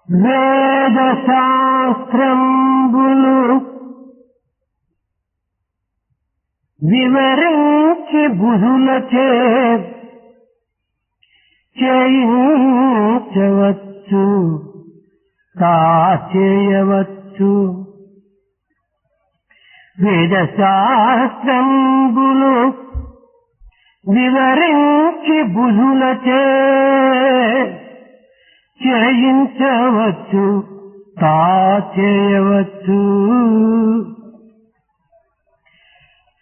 వేద శాస్త్రంబులు వివరించి బుధులచే చేయించవచ్చు చేయవచ్చు. వేద శాస్త్రంబులు వివరించి బుధులచే చేయించవచ్చు చేయవచ్చు.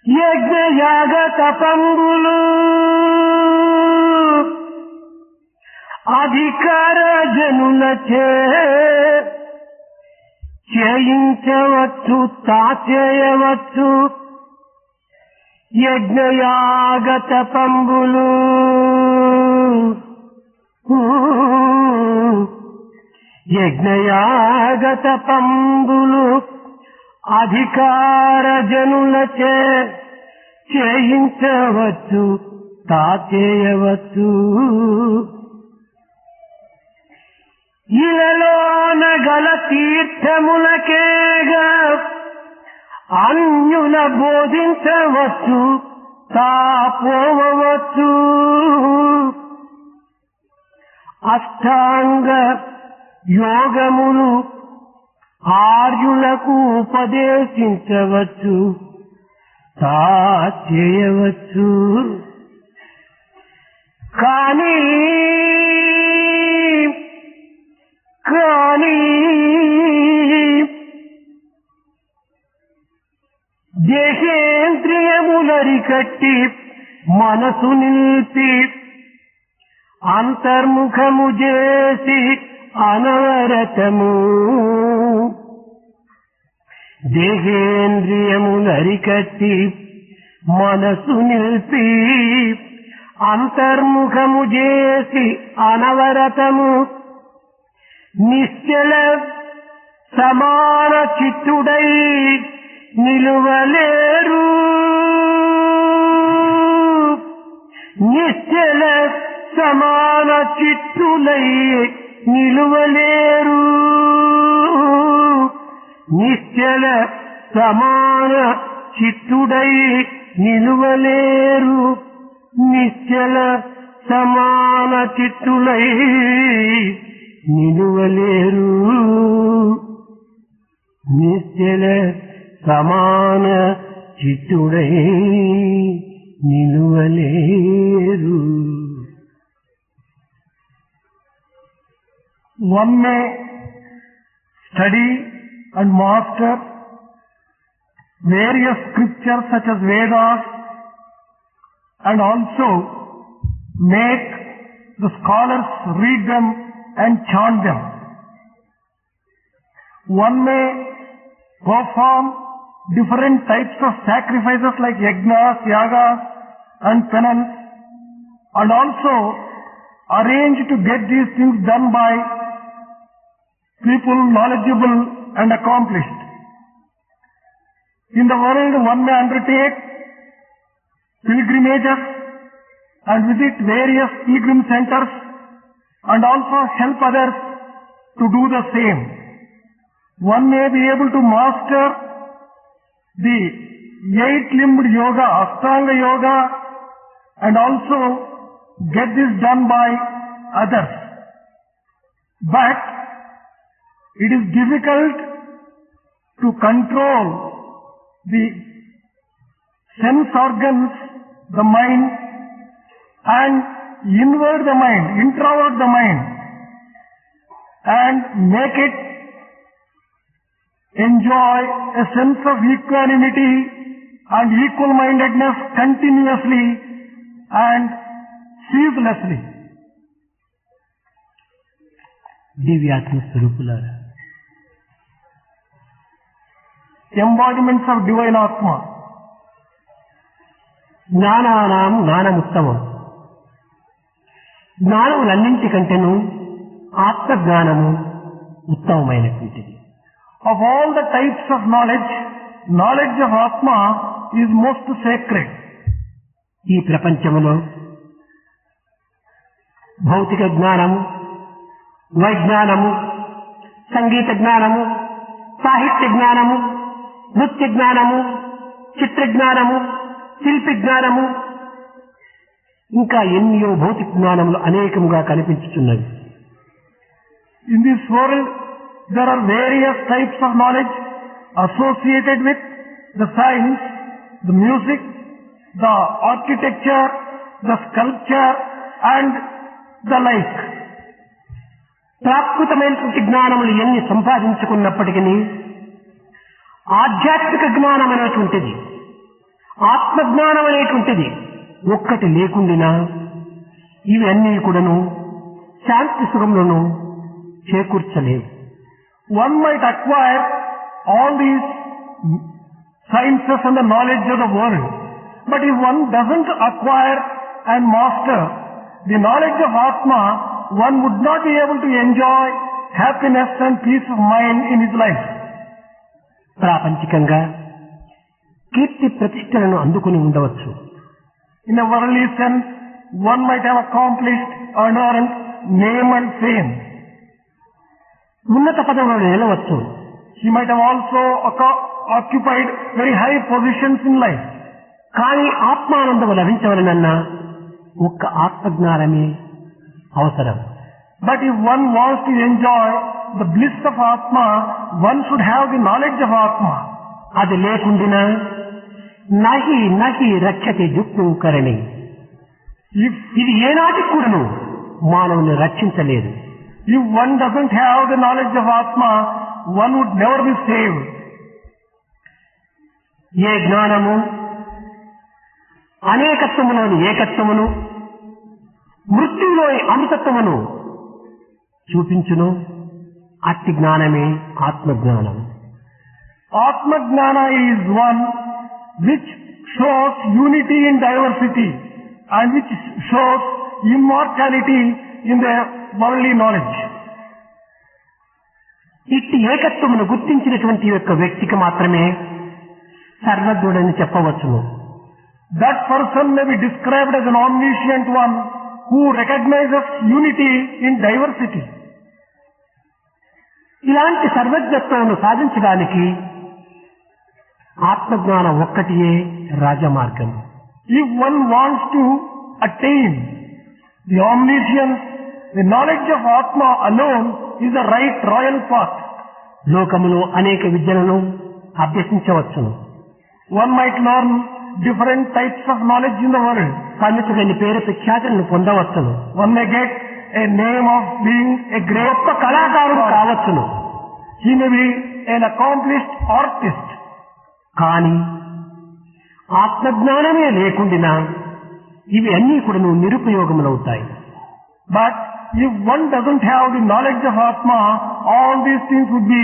యజ్ఞయాగ తపంబులు అధికార జనులచే చేయించవచ్చు చేయవచ్చు. యజ్ఞయాగ తపంబులు యజ్ఞయాగ తపంబులు అధికార జనులచే చేయించవచ్చు చేయవచ్చు. ఇలలోన గల తీర్థములకేగా అన్యుల బోధించవచ్చు పోవచ్చు. అష్టాంగ యోగములు ఆర్యులకు ఉపదేశించవచ్చు చేయవచ్చు. కానీ దేశేంద్రియములరికట్టి మనసు నిలిపి అంతర్ముఖము చేసి అనవరతము. దేహేంద్రియములరికట్టి మనసు నిలిపి అంతర్ముఖము చేసి అనవరతము. నిశ్చల సమాన చిత్తుడై నిలువలేరు. నిశ్చల సమాన చిత్తులై నిలువలేరు. నిశ్చల సమాన చిత్తుడై నిలువలేరు. నిశ్చల సమాన చిత్తులై నిలువలేరు. నిశ్చల సమాన చిత్తుడై నిలువలేరు. One may study and master various scriptures such as Vedas and also make the scholars read them and chant them. One may perform different types of sacrifices like yajnas, yagas and penance, and also arrange to get these things done by people knowledgeable and accomplished. In the world, one may undertake pilgrimages and visit various pilgrim centers and also help others to do the same. One may be able to master the 8-limbed yoga, Ashtanga yoga, and also get this done by others. But it is difficult to control the sense organs, the mind, and invert the mind, introvert the mind, and make it enjoy a sense of equanimity and equal-mindedness continuously and ceaselessly. దివ్యాత్మ స్వరూపులారా, embodiments of divine Atma. జ్ఞానానాం జ్ఞానముత్తమం. జ్ఞానములన్నింటికంటేను ఆత్మజ్ఞానము ఉత్తమమైనటువంటిది. Of all the types of knowledge, knowledge of Atma is most sacred. ఈ ప్రపంచములో భౌతిక జ్ఞానము, వైజ్ఞానము, సంగీత జ్ఞానము, సాహిత్య జ్ఞానము, నృత్య జ్ఞానము, చిత్ర జ్ఞానము, శిల్పి జ్ఞానము, ఇంకా ఎన్నో భౌతిక జ్ఞానములు అనేకముగా కనిపించుతున్నవి. In this world, there are various types of knowledge associated with the science, the music, the architecture, the sculpture and the like. ప్రాకృతమైనటువంటి జ్ఞానములు ఎన్ని సంపాదించుకున్నప్పటికీ ఆధ్యాత్మిక జ్ఞానం అనేటువంటిది, ఆత్మజ్ఞానం అనేటువంటిది ఒక్కటి లేకుండినా ఇవన్నీ కూడాను శాంతి సుఖములను చేకూర్చలేవు. One might acquire all these sciences and the knowledge of the world, but if one doesn't acquire and master the knowledge of Atma, one would not be able to enjoy happiness and peace of mind in his life. ప్రాపంచికంగా కీర్తి ప్రతిష్టలను అందుకుని ఉండవచ్చు. In a worldly sense, one might have accomplished or earned name and fame. ఉన్నత పదవులను నిలవచ్చు. He might have also occupied very high positions in life. కానీ ఆత్మానందము లభించవలనన్నా ఒక్క ఆత్మజ్ఞానమే అవసరం. But if one wants to enjoy the bliss of Atma, one should have the knowledge of Atma. అది లేకుండినా నహి నహి రక్షతి జుక్తు కరణి. ఇది ఏనాటికి కూడాను మానవుని రక్షించలేదు. If one doesn't have the knowledge of Atma, one would never be saved. ఏ జ్ఞానము అనేకత్వములోని ఏకత్వమును, మృత్యులోని అమృతత్వమును చూపించును, అట్టి జ్ఞానమే ఆత్మజ్ఞానం. Atma Jnana is one which shows unity in diversity and which shows immortality in the worldly knowledge. ఇట్టి ఏకత్వమును గుర్తించినటువంటి యొక్క వ్యక్తికి మాత్రమే సర్వజ్ఞుడని చెప్పవచ్చును. That person may be described as an omniscient one who recognizes unity in diversity. ఇలాంటి సర్వజ్ఞత్వమును సాధించడానికి ఆత్మజ్ఞానం ఒక్కటియే రాజమార్గం. If one wants to attain the omniscience, the knowledge of Atma alone is the right royal path. లోకములో అనేక విద్యలను అభ్యసించవచ్చును. One might learn different types of knowledge in the world. కన్నుకని పేరు ప్రఖ్యాతులను పొందవచ్చును. One may get a name of being a great కళాకారుడు కావచ్చును. He may be an accomplished artist. కానీ ఆత్మజ్ఞానమే లేకుండినా ఇవి అన్నీ కూడా నిరుపయోగములవుతాయి. But if one doesn't have the knowledge of Atma, all these things would be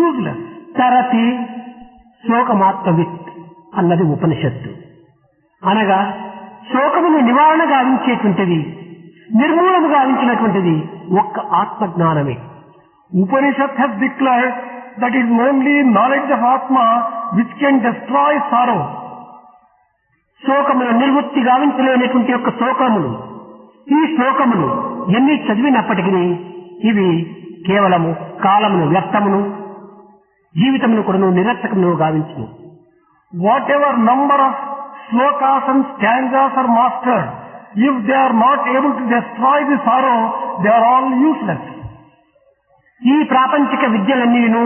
useless. తరతి శోకమాత్మవిత్ అన్నది ఉపనిషత్తు. అనగా శోకమును నివారణ గావించేటువంటిది, నిర్మూలము గావించినటువంటిది ఒక్క ఆత్మజ్ఞానమే. Upanishad has declared that it is only knowledge of Atma which can destroy sorrow. శోకమును నిర్వృత్తి గావించలేనటువంటి యొక్క శోకములు, ఈ శోకములు ఎన్ని చదివినప్పటికీ ఇవి కేవలము కాలమును వ్యర్థమును, జీవితమును కూడా నిరర్థకమును గావించును. Whatever number of slokas and stanzas are mastered, if they are not able to destroy the sorrow, they are all useless. ఈ ప్రాపంచిక విద్యలన్నీను,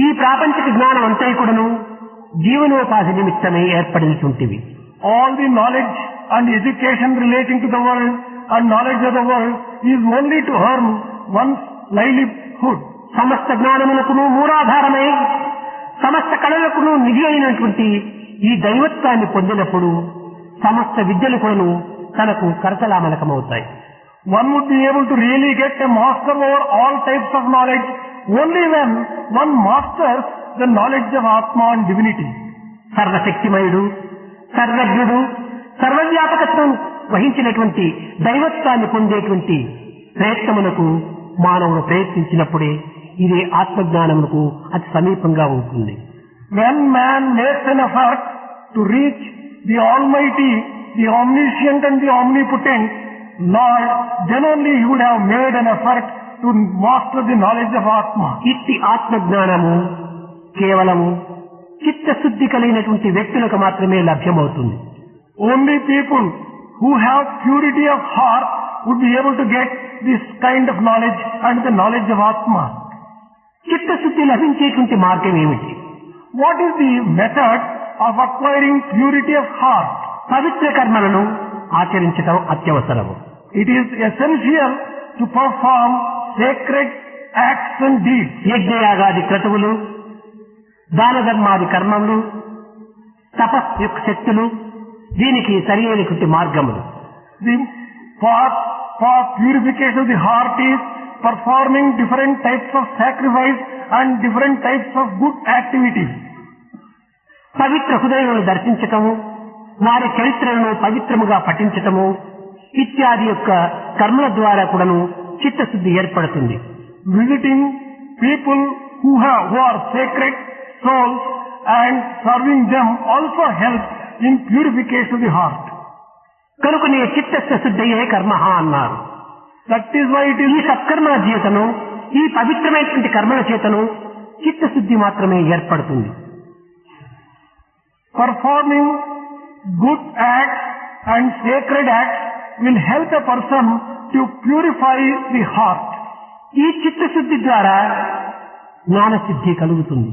ఈ ప్రాపంచిక జ్ఞానం అంతా కూడాను జీవనోపాధి నిమిత్తమే ఏర్పడినటువంటివి. All the knowledge and education relating to the world and knowledge of the world is only to earn one's livelihood. సమస్త జ్ఞానములకును మూలాధారమై సమస్త కళలకును నిధి అయినటువంటి ఈ దైవత్వాన్ని పొందినప్పుడు సమస్త విద్యలు కూడాను తనకు కరతలామలకమవుతాయి. One would be able to really get a master over all types of knowledge only when one masters the knowledge of Atma and divinity. సర్వశక్తిమయుడు, సర్వజ్ఞుడు, సర్వవ్యాపకత్వం వహించినటువంటి దైవత్వాన్ని పొందేటువంటి ప్రయత్నమునకు మానవుడు ప్రయత్నించినప్పుడే ఇది ఆత్మజ్ఞానమునకు అతి సమీపంగా ఉంటుంది. When man makes an effort to reach the Almighty, the Omniscient and the Omnipotent Lord, then only he would have made an effort to master the knowledge of Atma. ఇట్టి ఆత్మజ్ఞానము కేవలము చిత్తశుద్ధి కలిగినటువంటి వ్యక్తులకు మాత్రమే లభ్యమవుతుంది. Only people who have purity of heart would be able to get this kind of knowledge and the knowledge of Atma. చిత్తశుద్ధి లభించేటువంటి మార్గం ఏమిటి? What is the method of acquiring purity of heart? పవిత్ర కర్మలను ఆచరించడం అత్యవసరము. It is essential to perform sacred acts and deeds. యజ్ఞయాగాది క్రతువులు, దాన ధర్మాది కర్మములు, తపస్సు యొక్క శక్తులు దీనికి సరి అయినటువంటి మార్గములు. The path for purification of the heart is performing different types of sacrifice and different types of good activities. పవిత్ర హృదయములను దర్శించటము, వారి చరిత్రలను పవిత్రముగా పఠించటము ఇత్యాది యొక్క కర్మల ద్వారా కూడాను చిత్తశుద్ధి ఏర్పడుతుంది. Visiting people who are sacred souls and serving them also helps in purification of the heart. కనుకనే చిత్తశుద్ధయే కర్మ అన్నారు. That is why it is ఈ సత్కర్మల చేతను, ఈ పవిత్రమైనటువంటి కర్మల చేతను చిత్తశుద్ధి మాత్రమే ఏర్పడుతుంది. performing good acts and sacred acts will help a person to purify the heart. ఈ చిత్తశుద్ధి ద్వారా జ్ఞానసిద్ధి కలుగుతుంది.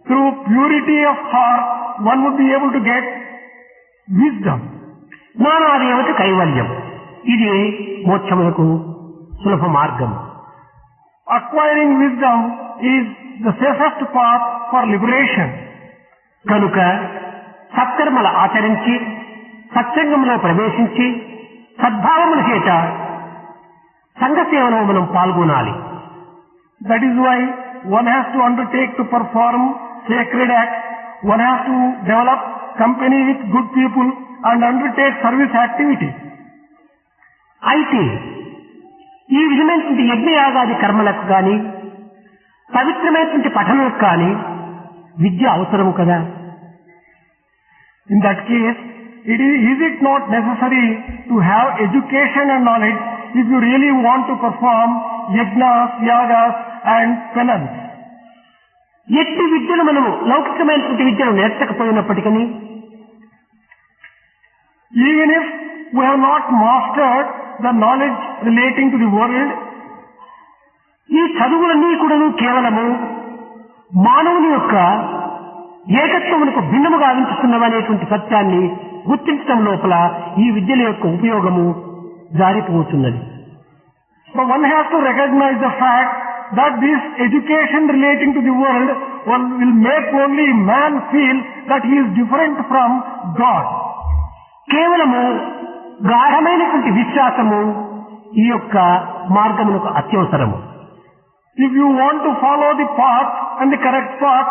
Through purity of heart, one would be able to get wisdom. జ్ఞానాదేవత కైవల్యం. ఇది మోక్షములకు సులభ మార్గం. Acquiring wisdom is the safest path for liberation. కనుక సత్కర్మలు ఆచరించి, సత్సంగంలో ప్రవేశించి, సద్భావముల చేత సంఘ సేవలో మనం పాల్గొనాలి. That is why one has to undertake to perform sacred acts. One has to develop company with good people and undertake service activity. అయితే ఈ విధమైనటువంటి యజ్ఞయాగాది కర్మలకు కానీ, పవిత్రమైనటువంటి పఠనలకు కానీ విద్య అవసరము కదా. In that case, is it not necessary to have education and knowledge if you really want to perform yajnas, yagas and penance? ఎట్టి విద్యను మనము లౌకికమైనటువంటి విద్యను నేర్చకపోయినప్పటికీ, even if we have not mastered the knowledge relating to the world, ఈ చదువులన్నీ కూడా కేవలము మానవుని యొక్క ఏకత్వమునకు భిన్నముగా ఆవించుతున్నవనేటువంటి సత్యాన్ని గుర్తించడం లోపల ఈ విద్యల యొక్క ఉపయోగము జారిపోతున్నది. So one has to recognize the fact that this education relating to the world will make only man feel that he is different from God. కేవలము గాఢమైనటువంటి విశ్వాసము ఈ యొక్క మార్గమునకు అత్యవసరము. If you want to follow the path and the correct path,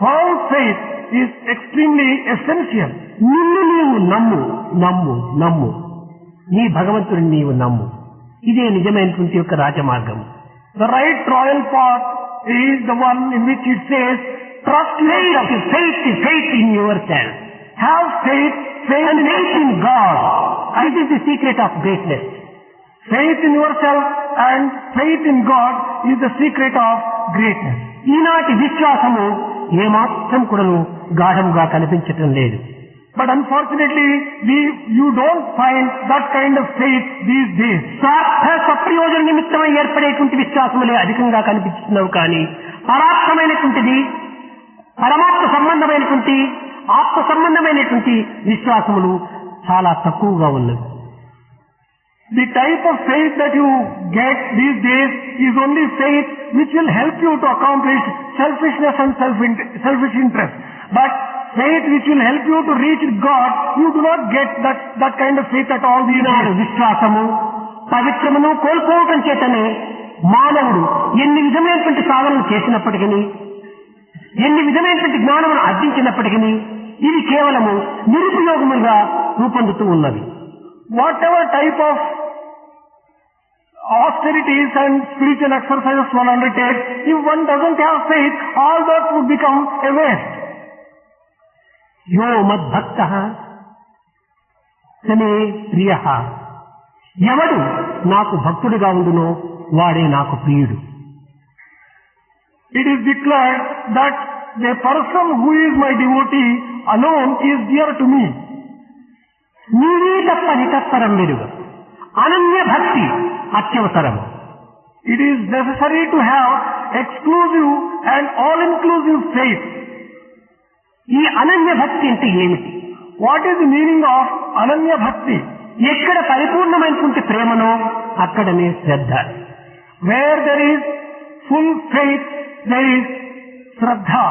firm faith is extremely essential. నిన్ను నీవు నమ్ము, నమ్ము, నమ్ము. నీ భగవంతుడిని నీవు నమ్ము. ఇదే నిజమైనటువంటి యొక్క రాజమార్గం. The right royal path is the one in which it says, trust faith in yourself. Have faith And faith in God. This is the secret of greatness. Faith in yourself and faith in God is the secret of greatness. ఈనాటి విశ్వాసము ఏమాత్రం కూడాను గాఢంగా కనిపించటం లేదు. But unfortunately, you don't find that kind of faith these days. సప్రయోజన నిమిత్తమై ఏర్పడేటువంటి విశ్వాసములే అధికంగా కనిపిస్తున్నావు కానీ, పరార్థమైనటువంటిది, పరమాత్మ సంబంధమైనటువంటి, ఆత్మ సంబంధమైనటువంటి విశ్వాసములు చాలా తక్కువగా ఉన్నవి. The type of faith that you get these days is only faith which will help you to accomplish selfishness and selfish interest. But faith which will help you to reach God, you do not get that kind of faith at all these days. విశ్వాసము పవిత్రమును కోల్పోవటం చేతనే మానవుడు ఎన్ని విధమైనటువంటి సాధనలు చేసినప్పటికీ, ఎన్ని విధమైనటువంటి జ్ఞానమును అర్జించినప్పటికీ ఇవి కేవలము నిరుపయోగముగా రూపొందుతూ ఉన్నవి. Whatever type of austerities and spiritual exercises one undertakes, if one doesn't have faith, all that would become a waste. యో మద్భక్తః సమే ప్రియః. ఎవడు నాకు భక్తుడిగా ఉండునో వాడే నాకు ప్రియుడు. It is declared that the person who is my devotee alone is dear to me. నీవే తప్ప నితత్పరం వెరుగ. అనన్య భక్తి అత్యవసరము. It is necessary to have exclusive and all-inclusive faith. ఈ అనన్య భక్తి అంటే ఏమిటి? What is the meaning of Ananya Bhakti? ఎక్కడ పరిపూర్ణమైనటువంటి ప్రేమనో అక్కడనే శ్రద్ధ. Where there is full faith, there is Shraddha.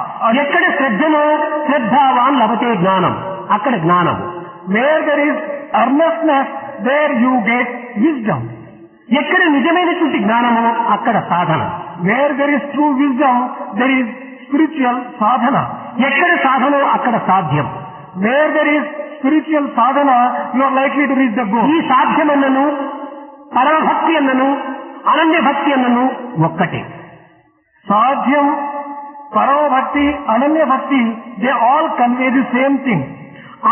ఎక్కడ శ్రద్ధనో శ్రద్ధావాన్ లభతే జ్ఞానం, అక్కడ జ్ఞానము. Where there is earnestness, there you get wisdom. ఎక్కడ నిజమైనటువంటి జ్ఞానమో అక్కడ సాధన. Where there is true wisdom, there is spiritual sadhana. ఎక్కడ సాధనో అక్కడ సాధ్యం. Where there is spiritual sadhana, you are likely to reach the goal. ఈ సాధ్యమన్నను పరమభక్తి అన్నను అనన్య భక్తి అన్నను ఒక్కటే. Sadhyam, Paramabhakti, Ananya Bhakti, they all convey the same thing.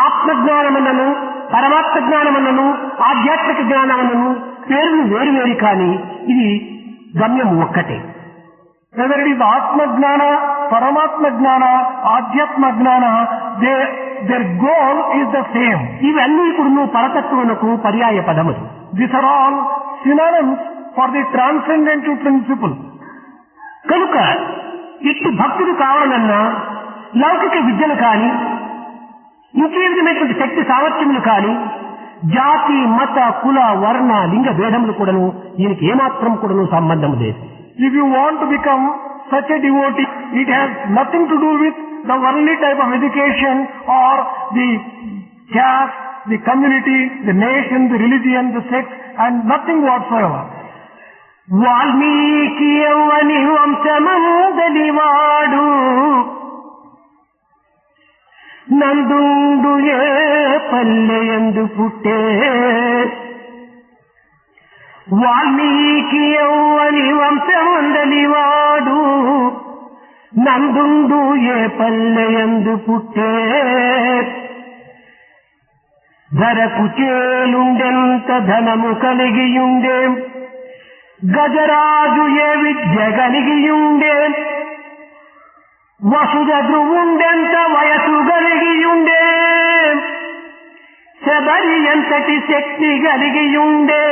ఆత్మజ్ఞానమన్నను పరమాత్మ జ్ఞానమన్నను ఆధ్యాత్మిక జ్ఞానమన్నను పేర్లు వేరు వేరు కానీ ఇది గమ్యం ఒక్కటే. Whether it is Atma Jnana, Paramatma Jnana, Adhyatma Jnana, their goal is the same. ఇవన్నీ ఇప్పుడు పరతత్వమునకు పర్యాయ పదములు. These are all synonyms for the transcendental principle. కనుక ఇటు భక్తుడు కావాలన్నా లౌకిక విద్యలు కానీ ఇంకే విధమైనటువంటి శక్తి సామర్థ్యములు కానీ జాతి మత కుల వర్ణ లింగ భేదములు కూడాను దీనికి ఏమాత్రం కూడాను సంబంధం లేదు. If you want to become such a devotee, it has nothing to do with the worldly type of education or the caste, the community, the nation, the religion, the sex, and nothing whatsoever. Valmiki యవ్వని వంశమందలివాడు నందుండు ఏ పల్లెయందు పుట్టే. వాల్మీకి యవ్వని వంశమందలివాడు నందుండు ఏ పల్లెయందు పుట్టే. ధరకు చేలుండెంత ధనము కలిగియుండే గజరాజు ఏ విద్య కలిగియుండే. వసుధ ధ్రువుండెంత వయసు కలిగియుండే. శబరి ఎంతటి శక్తి కలిగియుండే.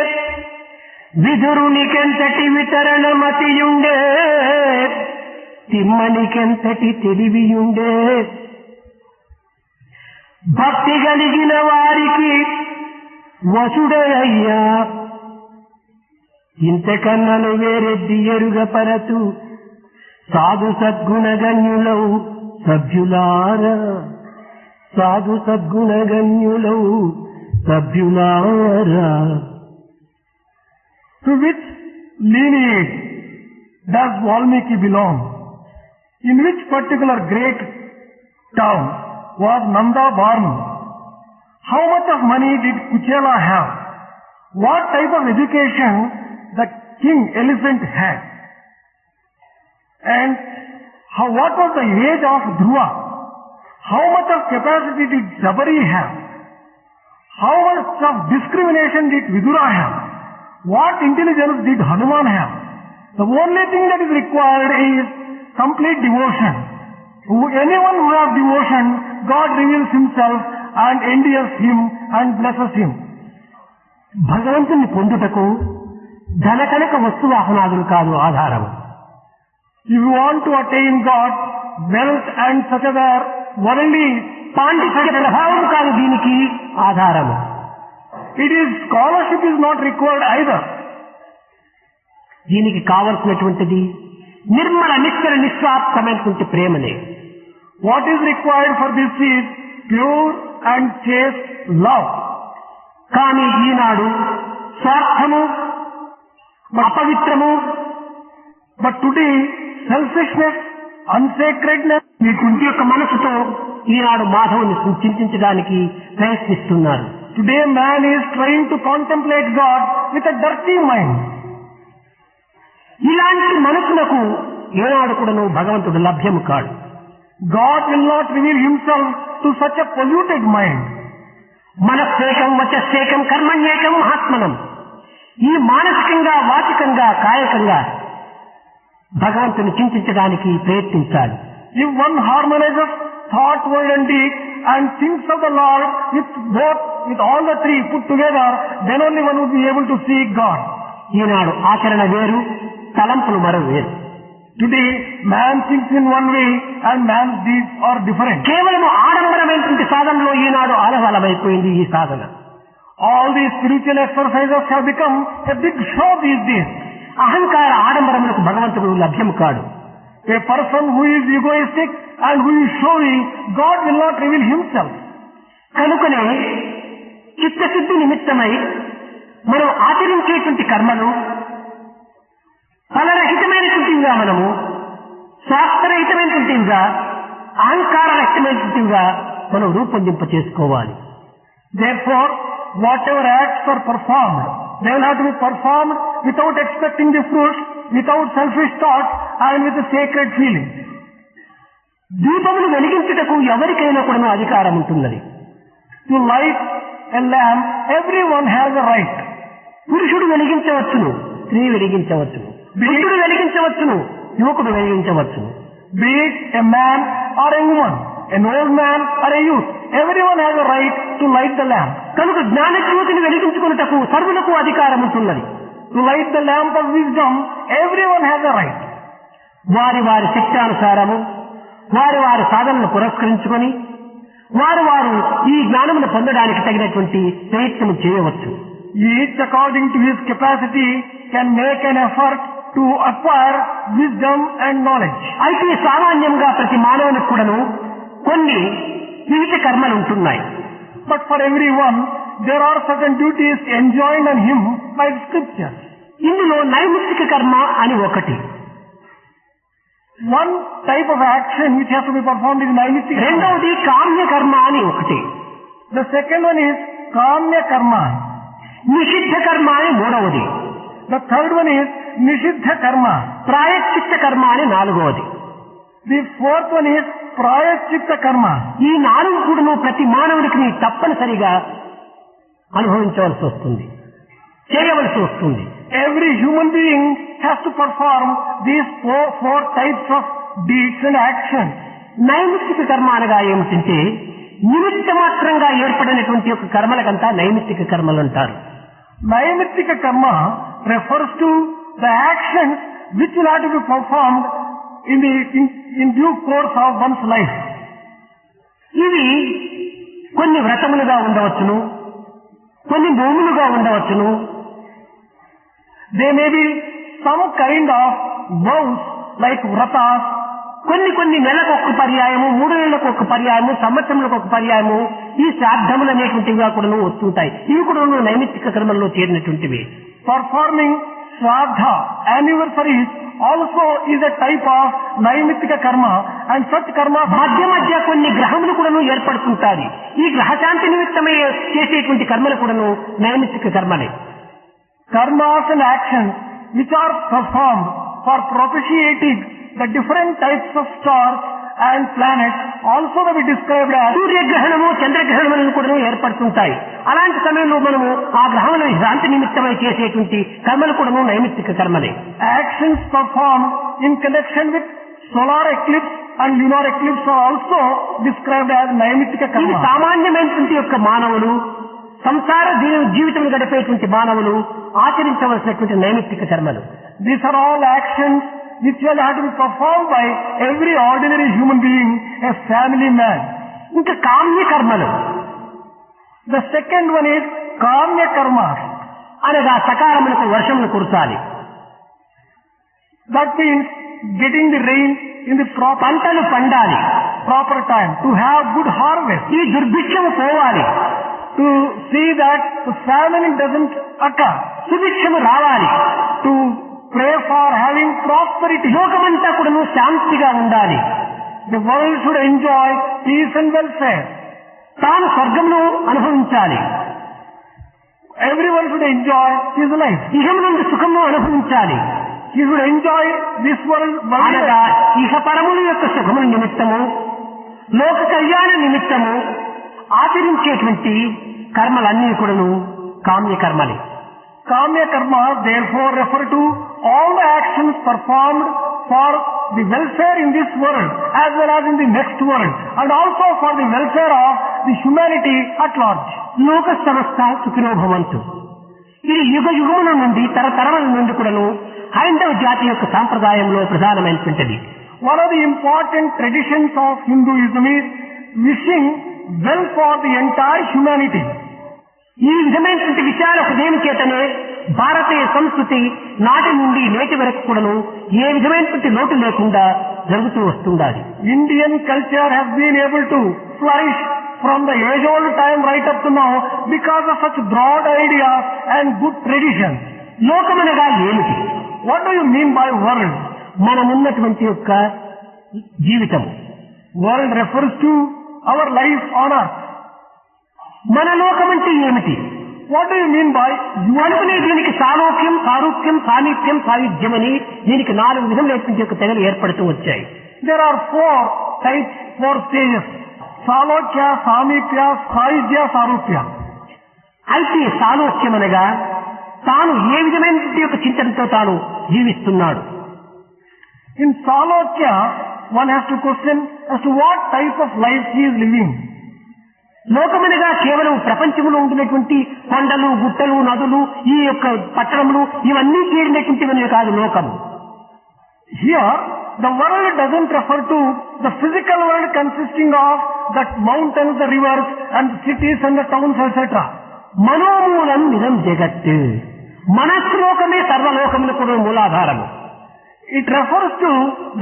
విదురునికెంతటి వితరణమతియుండే. తిమ్మనికెంతటి తెలివియుండే. భక్తి కలిగిన వారికి వసుడే అయ్యా. ఇంతకన్నను వేరెద్ది ఎరుగపరతు సాధు సద్గుణగణ్యులౌ సభ్యులారా. సాధు సద్గుణగణ్యులౌ సభ్యులారా. To which lineage does Valmiki belong? In which particular great town was Nanda born? How much of money did Kuchela have? What type of education the king elephant had? And what was the age of Dhruva? How much of capacity did Sabari have? How much of discrimination did Vidura have? What intelligence did Hanuman have? The only thing that is required is complete devotion. Anyone who has devotion, God reveals himself and endears him and blesses him. భగవంతుని పొందుటకు ధనకనక వస్తువాహనాదులు కాదు ఆధారం. If you want to attain God, wealth and such other worldly పాండిత్య ప్రభావం కాదు దీనికి ఆధారము. It is scholarship is not required either. దీనికి కావలసినటువంటిది నిర్మల నిశ్చల నిస్వార్థమైనటువంటి ప్రేమనే. What is required for this is pure and chaste love. కానీ ఈనాడు స్వార్థము అపవిత్రము. But today selfishness, unsacredness, ఈ కుంటి యొక్క మనసుతో ఈనాడు మాధవుని చింతించడానికి ప్రయత్నిస్తున్నారు. Today man is trying to contemplate God with a dirty mind. ఇలాంటి మనసులకు ఏనాడు కూడాను భగవంతుడు లభ్యము కాడు. God will not reveal himself to such a polluted mind. మనస్సేకం వచస్సేకం కర్మణ్యేకం మహాత్మనం. ఈ మానసికంగా, వాచికంగా, కాయకంగా భగవంతుని చింతించడానికి ప్రయత్నించాలి. If one harmonizes thought, word and deed and thinks of the Lord with all the three put together, then only one would be able to see God. ఈనాడు ఆచరణ వేరు, తలంపులు మరో వేరు. Today, man thinks in one way and man's deeds are different. కేవలం ఆడంబరమైనటువంటి సాధనలో ఈనాడు ఆలవాలమైపోయింది ఈ సాధన. All these spiritual exercises have become a big show these days. అహంకార ఆడంబరములకు భగవంతుడు లభ్యం కాడు. A person who is egoistic and who is showy, God will not reveal himself. కనుకనే చిత్తశుద్ధి నిమిత్తమై మనం ఆచరించేటువంటి కర్మలు ఫలరహితమైనటువంటివిగా, మనము స్వార్థరహితమైనటువంటివిగా, అహంకారరహితమైనటువంటివిగా మనం రూపొందింప చేసుకోవాలి. Therefore, whatever acts are performed, they will have to be performed without expecting the fruits, without selfish thought and with a sacred feeling. దీపములు వెలిగించుటకు ఎవరికైనా కూడా అధికారం ఉంటున్నది. To light a lamp, everyone has a right. పురుషుడు వెలిగించవచ్చును, స్త్రీ వెలిగించవచ్చును, వృద్ధుడు వెలిగించవచ్చును, యువకుడు వెలిగించవచ్చును. Be it a man or a woman, an old man or a youth, everyone has a right to light the lamp. కనుక జ్ఞానజ్యోతిని వెలిగించుకున్నటకు సర్వులకు అధికారం ఉంటున్నది. To light the lamp of wisdom, everyone has a right. వారి వారి శక్తానుసారము వారి వారి సాధనను పురస్కరించుకొని వారు ఈ జ్ఞానమును పొందడానికి తగినటువంటి ప్రయత్నం చేయవచ్చు. Each according to his capacity can make an effort to acquire wisdom and knowledge. అయితే సామాన్యంగా ప్రతి మానవునికి కూడాను కొన్ని విహిత కర్మలు ఉంటున్నాయి. But for everyone, there are certain duties enjoined on him by the scriptures. ఇందులో నైమిత్తిక కర్మ అని ఒకటి. One type of action which has to be performed is naimittika. రెండవది కామ్య కర్మ అని ఒకటి. The second one is kamya karma. నిషిద్ధ కర్మ అని మూడవది. The third one is nishiddha karma. ప్రాయశ్చిత్త కర్మ అని నాలుగవది. The fourth one is prayaschitta karma. ఈ నాలుగు కూడాను ప్రతి మానవుడికి తప్పనిసరిగా అనుభవించవలసి వస్తుంది, చేయవలసి వస్తుంది. Every human being has to perform these four types of deeds and actions. నైమిత్తిక కర్మ అనగా ఏమిటంటే నిమిత్త మాత్రంగా ఏర్పడినటువంటి ఒక కర్మలకంతా నైమిత్తిక కర్మలు అంటారు. Naimittika karma refers to the actions which will have to be performed in due course of one's life. ఇవి కొన్ని వ్రతములుగా ఉండవచ్చును, కొన్ని నోములుగా ఉండవచ్చును. They may be some kind of vows like vratas. కొన్ని నెలకు ఒక పర్యాయము, 3 నెలలకు ఒక పర్యాయము, సంవత్సరములకు ఒక పర్యాయము ఈ శ్రాద్ధములు అనేటువంటివిగా కూడా వస్తుంటాయి. ఇవి కూడా నైమిత్తిక కర్మల్లో చేరినటువంటివి. Performing shraddha anniversaries also is a type of naimittika karma, and such karma మధ్య కొన్ని గ్రహములు కూడా ఏర్పడుతుంటాయి. ఈ గ్రహశాంతి నిమిత్తమై చేసేటువంటి కర్మలు కూడా నైమిత్తిక కర్మలే. Karmas and actions which are performed for propitiating the different types of stars and planets also may be described as సూర్యగ్రహణము, చంద్రగ్రహణములను కూడా ఏర్పడుతుంటాయి. అలాంటి సమయంలో మనము ఆ గ్రహముల శాంతి నిమిత్తమై చేసేటువంటి కర్మలు కూడా నైమిత్తిక కర్మలే. actions performed in connection with solar eclipse and lunar eclipse are also described as naimittika ఇది karma. సామాన్యమైనటువంటి యొక్క మానవులు, సంసార జీవితం గడిపేటువంటి మానవులు ఆచరించవలసినటువంటి నైమిత్తిక కర్మలు. These are all actions which will have to be performed by every ordinary human being, a family man. ఇంకా కామ్య కర్మలు. The second one is kamya karma. అనగా సకాలములకు వర్షములు కురసాలి. That means getting the rain in the పంటలు పండాలి, proper time, to have good harvest, ఈ దుర్భిక్షము పోవాలి, to see that the famine doesn't occur, సుభిక్షము రావాలి, to pray for having prosperity. లోకమంతా కూడా శాంతిగా ఉండాలి. The world should enjoy peace and welfare. తాను స్వర్గమును అనుభవించాలి. Everyone should enjoy his life. ఇహము నుండి సుఖము అనుభవించాలి. He should enjoy this world. అనగా ఇహ పరముల యొక్క సుఖముల నిమిత్తము, లోక కళ్యాణ నిమిత్తము ఆచరించేటువంటి కర్మలన్నీ కూడాను కామ్య కర్మలే. Kamya karmas therefore refer to all the actions performed for the welfare in this world as well as in the next world, and also for the welfare of the humanity at large. లోక సమస్త సుఖినో భవంతు. ఇది యుగ యుగముల నుండి తరతరముల నుండి కూడాను హైందవ జాతి యొక్క సాంప్రదాయంలో ప్రధానమైనటువంటిది. One of the important traditions of Hinduism is wishing well for the entire humanity. ఈ విధమైనటువంటి విచార హృదయం చేతనే భారతీయ సంస్కృతి నాటి నుండి నేటి వరకు కూడాను ఏ విధమైనటువంటి లోటు లేకుండా జరుగుతూ వస్తుండాలి. Indian culture has been able to flourish from the age old time right up to now because of such broad ideas and good traditions. లోకమనగా ఏమిటి? What do you mean by world? మనమున్నటువంటి యొక్క జీవితం. World refers to our life on earth. మన లోకం అంటే ఏమిటి? What do you mean by అనుకునే దీనికి సాలోక్యం, సారూప్యం, సామీప్యం, సాయుధ్యం అని దీనికి 4 విధములైనటువంటి యొక్క తెగలు ఏర్పడుతూ వచ్చాయి. There are 4 types, 4 stages. Salokya, Samipya, Sayujya, Sarupya. అయితే సాలోక్యం అనగా తాను ఏ విధమైనటువంటి యొక్క చింతనతో తాను జీవిస్తున్నాడు. In Salokya, one has to question as to what type of life he is living. లోకమనగా కేవలం ప్రపంచంలో ఉంటున్నటువంటి కొండలు, గుట్టలు, నదులు, ఈ యొక్క పట్టణములు ఇవన్నీ చేరినటువంటివన్నీ కాదు లోకం. Here, the world doesn't refer to the physical world consisting of the mountains, the rivers, and the cities and the towns, etc. మనోమూలం నిజం జగత్. మనస్లోకమే సర్వలోకములకు మూలాధారము. It refers to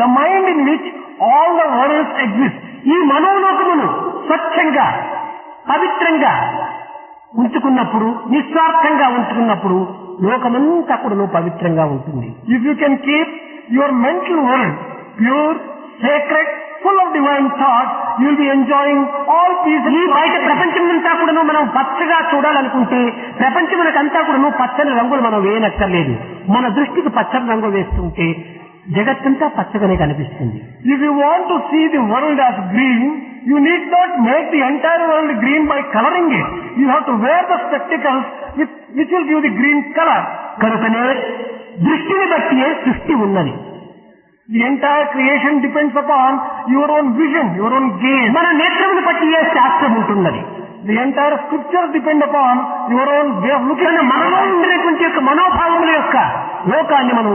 the mind in which all the worlds exist. ఈ మనోలోకమును స్వచ్ఛంగా, పవిత్రంగా ఉంచుకున్నప్పుడు, నిస్వార్థంగా ఉంచుకున్నప్పుడు లోకమంతా కూడా పవిత్రంగా ఉంటుంది. If you can keep your mental world pure, sacred, full of divine thoughts, you will be enjoying all peace. ఈ బయట ప్రపంచమంతా కూడా మనం పచ్చగా చూడాలనుకుంటే ప్రపంచమునకంతా కూడా పచ్చని రంగులు మనం వేయనక్కర్లేదు. మన దృష్టికి పచ్చని రంగు వేస్తుంటే జగత్తంతా పచ్చగానే కనిపిస్తుంది. If you want to see the world as green, you need not make the entire world green by coloring it. You have to wear the spectacles which will give the green color. కనుకనే దృష్టిని బట్టియే సృష్టి ఉన్నది. The entire creation depends upon your own vision, your own gaze. మన నేత్రమును బట్టియే శాస్త్రం ఉంటున్నది. The entire scriptures depend upon your own way of looking. మనలో ఉండేటువంటి యొక్క మనోభావముల యొక్క లోకాన్ని మనం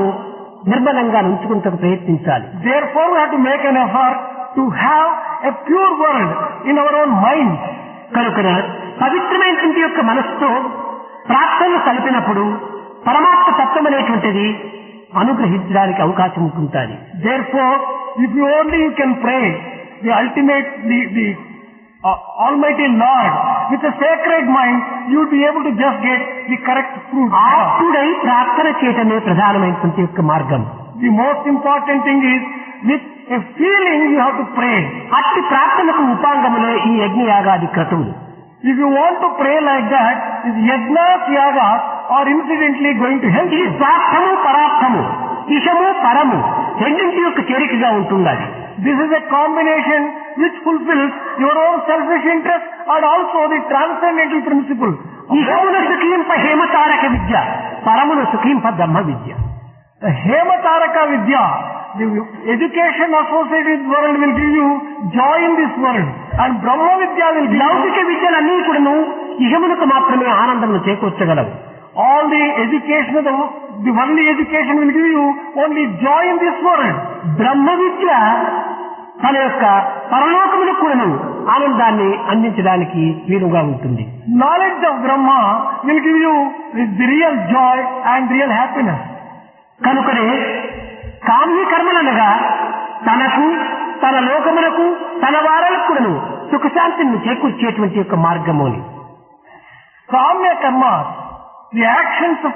నిర్మలంగా ఉంచుకుంటూ ప్రయత్నించాలి. Therefore, we have to make an effort to have a pure world in our own mind. కనుక పవిత్రమైనటువంటి యొక్క మనస్సుతో ప్రార్థనలు కలిపినప్పుడు పరమాత్మ తత్వం అనేటువంటిది అనుగ్రహించడానికి అవకాశం ఉంటుంటుంది. Therefore, if you only can pray the ultimate, the Almighty Lord with a sacred mind, you will be able to just get the correct fruit. ఆప్తుడై ప్రార్థన చేయటమే ప్రధానమైనటువంటి యొక్క మార్గం. The most important thing is with a feeling you have to pray. అట్టి ప్రార్థనకు ఉపాంగములే ఈ యజ్ఞయాగాది క్రతువులు. If you want to pray like that, these yajnas, yagas are incidentally going to help ఈ you. స్వార్థము పరార్థము, ఇషము పరము రెండింటి యొక్క చేరికగా ఉంటున్నది. This is a combination which fulfills your own selfish interest and also the transcendental principle. ఇషమును సుఖింప హేమతారక విద్య, పరమును సుఖింప బ్రహ్మ విద్య. The Hemataraka Vidya, the education associated with world will give you joy in this world, and Brahma Vidya will give లౌకిక విద్యలన్నీ కూడాను ఇహమునకు మాత్రమే ఆనందమును చేకూర్చగలవు. all the education of the worldly education will give you only joy in this world. బ్రహ్మ విద్య తన యొక్క పరలోకములకు కూడాను ఆనందాన్ని అందించడానికి వీలుగా ఉంటుంది. Knowledge of Brahma will give you the real joy and real happiness. కనుకనే కామ్య కర్మలనగా తనకు, తన లోకములకు, తన వారలకు కూడాను సుఖశాంతిని చేకూర్చేటువంటి యొక్క మార్గము అని. Kamya karma, the actions of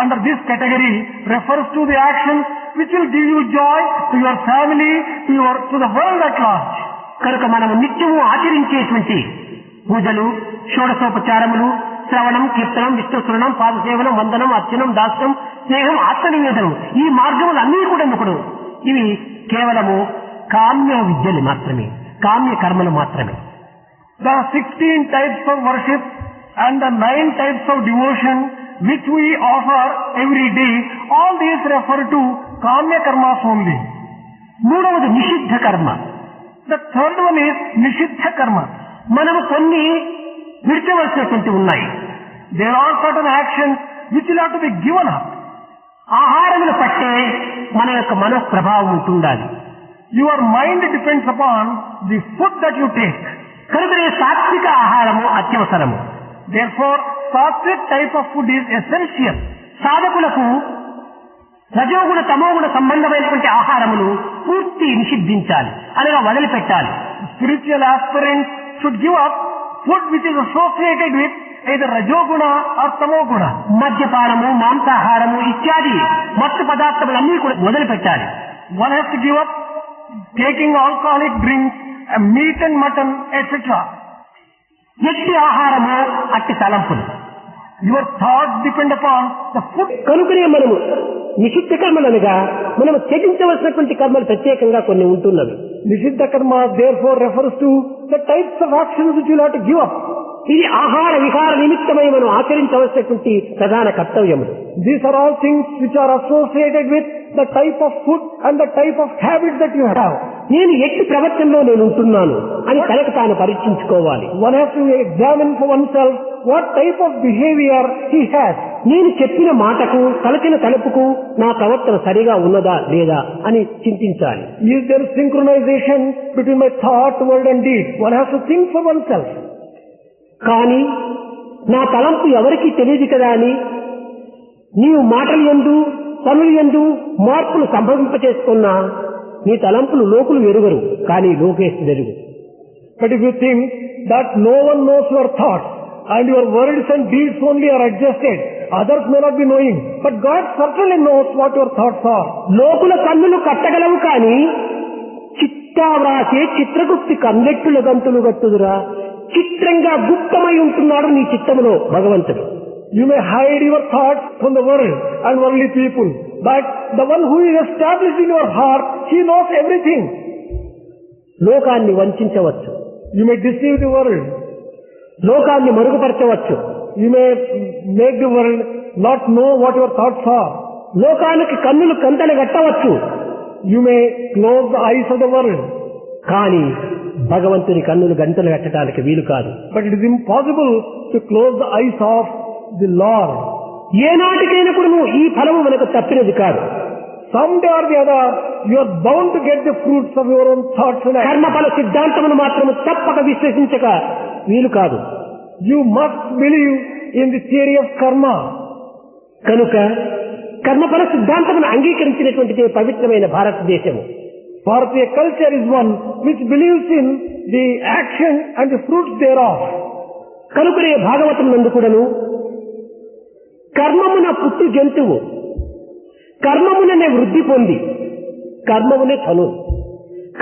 under this category refers to the actions which will give you joy to your family, to the world at large. కనుక మనము నిత్యము ఆచరించేటువంటి పూజలు, షోడశోపచారములు, శ్రవణం, కీర్తనం, విష్ణుస్మరణం, పాదసేవనం, వందనం, అర్చనం, దాస్యం, స్నేహం, ఆత్మనివేదనం, ఈ మార్గములన్నీ కూడా ఇవి కేవలము కామ్య విద్యలు మాత్రమే, కామ్య కర్మలు మాత్రమే. The 16 types of worship and the 9 types of devotion which we offer every day, all these refer to kamya karmas only. మూడవది నిషిద్ధ కర్మ. The third one is nishiddha karma. మనము కొన్ని విడిచవలసినటువంటి ఉన్నాయి. There are certain actions which will have to be given up. ఆహారమును పట్టే మన యొక్క మనఃప్రభావం ఉంటుండాలి. Your mind depends upon the food that you take. కనుకనే సాత్విక ఆహారము అత్యవసరము. Therefore, sattvic type of food is essential. సాధకులకు రజోగుణ తమోగుణ సంబంధమైనటువంటి ఆహారమును పూర్తి నిషిద్ధించాలి, అనగా వదిలిపెట్టాలి. Spiritual aspirants should give up food which is associated with either rajoguna or tamoguna. మద్యపానము, మాంసాహారము ఇత్యాది మత్తు పదార్థములన్నీ కూడా వదిలిపెట్టాలి. One has to give up taking alcoholic drinks, meat and mutton, etc. ఎట్టి ఆహారము అట్టి తలంపులు. Your thoughts depend upon the food. కనుకనే మనము నిషిద్ధ కర్మలనగా మనము త్యజించవలసినటువంటి కర్మలు ప్రత్యేకంగా కొన్ని ఉంటున్నవి. Nishiddha karma therefore refers to the types of actions which you have to give up. ఇది ఆహార విహార నిమిత్తమై మనం ఆచరించవలసినటువంటి ప్రధాన కర్తవ్యములు. These are all things which are associated with the type of food and the type of habit that you have. నేను ఎట్టి ప్రవర్తనలో నేను ఉంటున్నాను అని తనకు తాను పరీక్షించుకోవాలి. One has to examine for oneself what type of behavior he has. నేను చెప్పిన మాటకు తలచిన తలుపుకు నా ప్రవర్తన సరిగా ఉన్నదా లేదా అని చింతించాలి. Is there synchronization between my thought, word and deed? One has to think for oneself. కానీ నా తలంపు ఎవరికీ తెలియదు కదా అని నీవు మాటలు యందు పనులు యందు మార్పులు సంభవింపచేసుకున్నా నీ తలంపులు లోకులు ఎరుగరు, కానీ లోకేశు ఎరుగు. But if you think that no one knows your thoughts and your words and deeds only are adjusted, others may not be knowing, but God certainly knows what your thoughts are. లోకుల కన్నులు కట్టగలవు కానీ చిట్టా వ్రాసే చిత్రగుప్తి కన్నెట్టుల గంతులు గట్టుదురా. చిత్రంగా గుప్తమై ఉంటున్నాడు నీ చిత్తములో భగవంతుడు. You may hide your thoughts from the world and worldly people, but the one who is established in your heart, he knows everything. లోకాన్ని వంచవచ్చు, You may deceive the world. లోకాన్ని మరుగుపరచవచ్చు, You may make the world not know what your thoughts are. లోకానికి కన్నులు కంతలు కట్టవచ్చు, You may close the eyes of the world. కానీ భగవంతుని కన్నులు గంటలు కట్టడానికి వీలు కాదు. But it is impossible to close the eyes of the Lord. ఏనాటికైనా కూడా నువ్వు ఈ ఫలము మనకు తప్పినది కాదు. Someday or the other, you are bound to get the fruits of your own thoughts and actions. కర్మఫల సిద్ధాంతమును మాత్రం తప్పక విశ్లేషించక వీలు కాదు. You must believe in the theory of karma. కనుక కర్మఫల సిద్ధాంతమును అంగీకరించినటువంటిది పవిత్రమైన భారతదేశము. Bharatiya culture is one which believes in the action and the fruits thereof. కనుకనే భాగవతం నందు కూడాను కర్మమున పుట్టు జంతువు కర్మముననే వృద్ధి పొంది కర్మమునే తను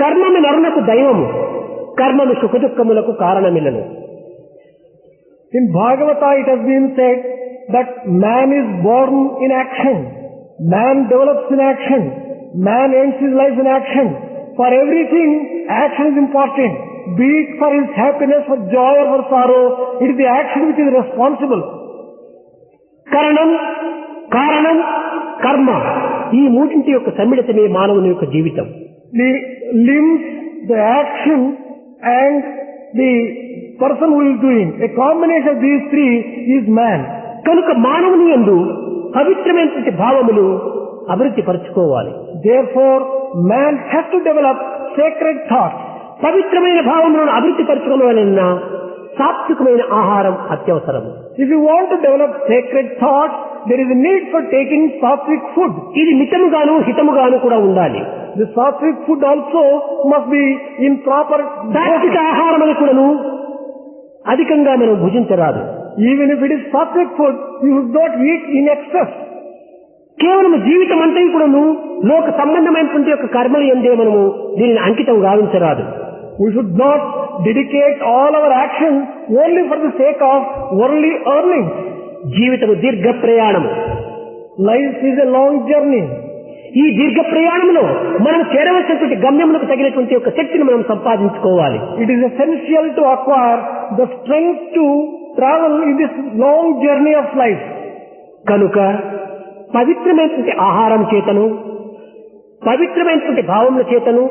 కర్మము నరునకు దైవము కర్మము సుఖదుఖములకు కారణమిలను. In Bhagavata it has been said that man is born in action, man develops in action, man ends his life in action. For everything, action is important. Be it for his happiness, for joy or for sorrow, it is the action which is responsible. కరణం కారణం కర్మ ఈ మూడింటి యొక్క సమ్మిళితమే మానవుని యొక్క జీవితం. The limbs, the action and the person who is doing, a combination of these three is man. కనుక మానవుని యందు పవిత్రమైనటువంటి భావములు అభివృద్ధి పరచుకోవాలి. Therefore, man has to develop sacred thoughts. పవిత్రమైన భావములను అభివృద్ధి పరచుకోవాలన్నా సాత్వికమైన ఆహారం అత్యవసరం. If you want to develop sacred thoughts, there is a need for taking sattvic food. ఇది మితముగాను హితముగాను కూడా ఉండాలి. The sattvic food also must be in proper సాత్విక dosage. ఆహారములు కూడాను అధికంగా మనం భుజించరాదు. Even if it is sattvic food, you should not eat in excess. కేవలం జీవితం అంతా కూడాను లోక సంబంధమైనటువంటి యొక్క కర్మలు ఎందే మనము దీనిని అంకితం గావించరాదు. We should not dedicate all our actions only for the sake of worldly earnings. జీవితము దీర్ఘ ప్రయాణము. Life is a long journey. ఈ దీర్ఘ ప్రయాణంలో మనం చేరవలసినటువంటి గమ్యములకు తగినటువంటి ఒక శక్తిని మనం సంపాదించుకోవాలి. It is essential to acquire the strength to travel in this long journey of life. కనుక పవిత్రమైనటువంటి ఆహారం చేతను పవిత్రమైనటువంటి భావముల చేతను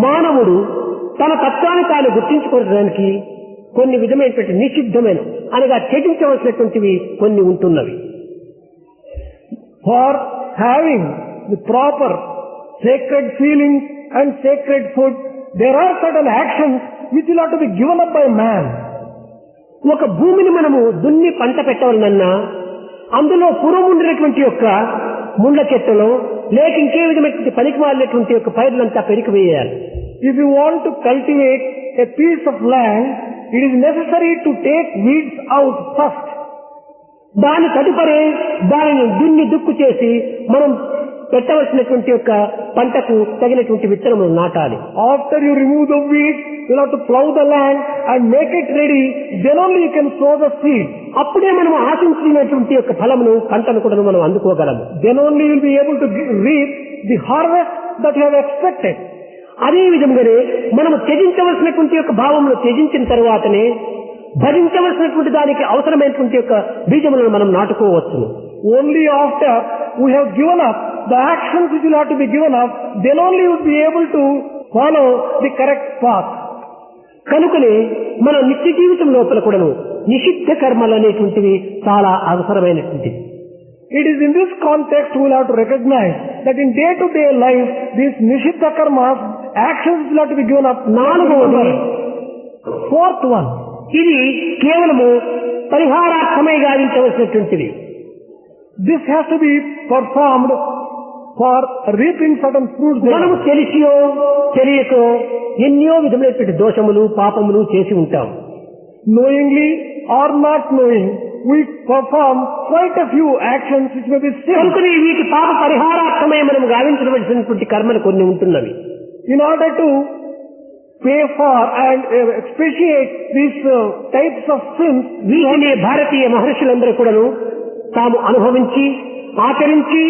మానవుడు తన తత్వాన్ని తాను గుర్తించుకోవడానికి కొన్ని విధమైనటువంటి నిషిద్ధమైన అనగా త్యజించవలసినటువంటివి కొన్ని ఉంటున్నవి. For having the proper sacred feelings and sacred food, there are certain actions which will have to be given up by man. ఒక భూమిని మనము దున్ని పంట పెట్టవాలన్నా అందులో పూర్వం ఉండినటువంటి యొక్క ముండ్ల చెట్టులో లేక ఇంకే విధమైనటువంటి పనికి మాలినటువంటి యొక్క పైర్లంతా పెరికివేయాలి. If you want to cultivate a piece of land, it is necessary to take weeds out first. దాని తదుపరి దానిని దున్ని దుక్కు చేసి మనం పెట్టవలసినటువంటి యొక్క పంటకు తగినటువంటి విత్తనములు నాటాలి. After you remove the weeds, you have to plow the land and make it ready. Then only you can sow the seed. అప్పుడే మనం ఆశించినటువంటి యొక్క ఫలమును పంటను కూడా మనం అందుకోగలము. Then only you will be able to reap the harvest that you have expected. అదే విధంగానే మనము త్యజించవలసినటువంటి యొక్క భావమును త్యజించిన తరువాతనే భరించవలసినటువంటి దానికి అవసరమైనటువంటి యొక్క బీజములను మనం నాటుకోవచ్చును. Only after we have given up the actions which will have to be given up, then only you will be able to follow the correct path. కనుకనే మన నిత్య జీవితం లోపల కూడాను నిషిద్ధ కర్మలు అనేటువంటివి చాలా అవసరమైనటువంటివి. It is in this context we will have to recognize that in day-to-day life, these nishiddha karmas, actions will have to be given up. నాలుగవది, fourth one, ఇది కేవలము పరిహారార్థమై గావించవలసినటువంటిది. this has to be performed for reaping certain fruits. మనము తెలిసియో తెలియకో ఎన్నో విధమైనటువంటి దోషములు పాపములు చేసి ఉంటాం. Knowingly or not knowing, we perform quite a few actions which may be sin. కనుకనే వీటి పాప పరిహారార్థమై మనం గావించవలసినటువంటి కర్మలు కొన్ని ఉంటున్నవి. In order to pay for and expiate these types of sins, వీటిని భారతీయ మహర్షులందరూ కూడాను తాము అనుభవించి ఆచరించి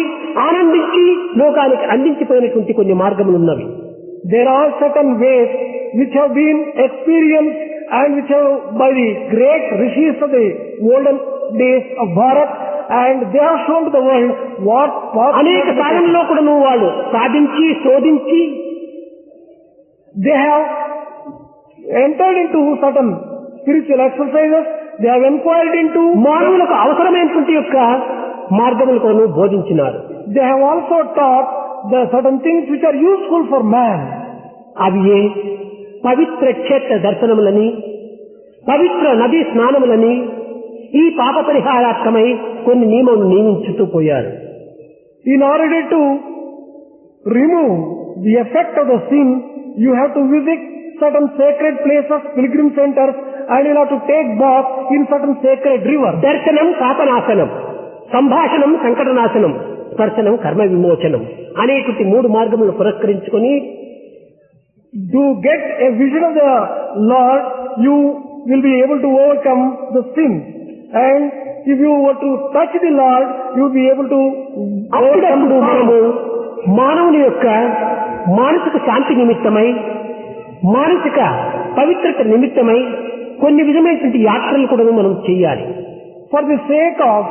ఆనందించి లోకానికి అందించిపోయినటువంటి కొన్ని మార్గములు ఉన్నవి. there are certain ways which have been experienced and which have by the great rishis of the olden days of Bharat, and they have shown to the world what అనేక సాధనలో కూడా వాళ్ళు సాధించి శోధించి they have entered into certain spiritual exercises, they have inquired into, మానవులకు అవసరమైనటువంటి యొక్క మార్గములు కూడా బోధించినారు. they have also taught the certain things which are useful for man. అవి పవిత్ర క్షేత్ర దర్శనములని పవిత్ర నదీ స్నానములని ఈ పాప పరిహారార్థమై కొన్ని నియమములు నియమించుతూ పోయారు. In order to remove the effect of the sin, you have to visit certain sacred places, pilgrim centers, and you have to take bath in certain sacred rivers. దర్శనం పాపనాశనం, సంభాషణం సంకటనాశనం, స్పర్శనం కర్మ విమోచనం అనేటువంటి మూడు మార్గములను పురస్కరించుకొని to get a vision of the Lord, you will be able to overcome the sin. And if you were to touch the Lord, you will be able to overcome అప్పుడప్పుడు మనము మానవుని యొక్క మానసిక శాంతి నిమిత్తమై మానసిక పవిత్రత నిమిత్తమై కొన్ని విధమైనటువంటి యాత్రలు కూడా మనం చేయాలి. For the sake of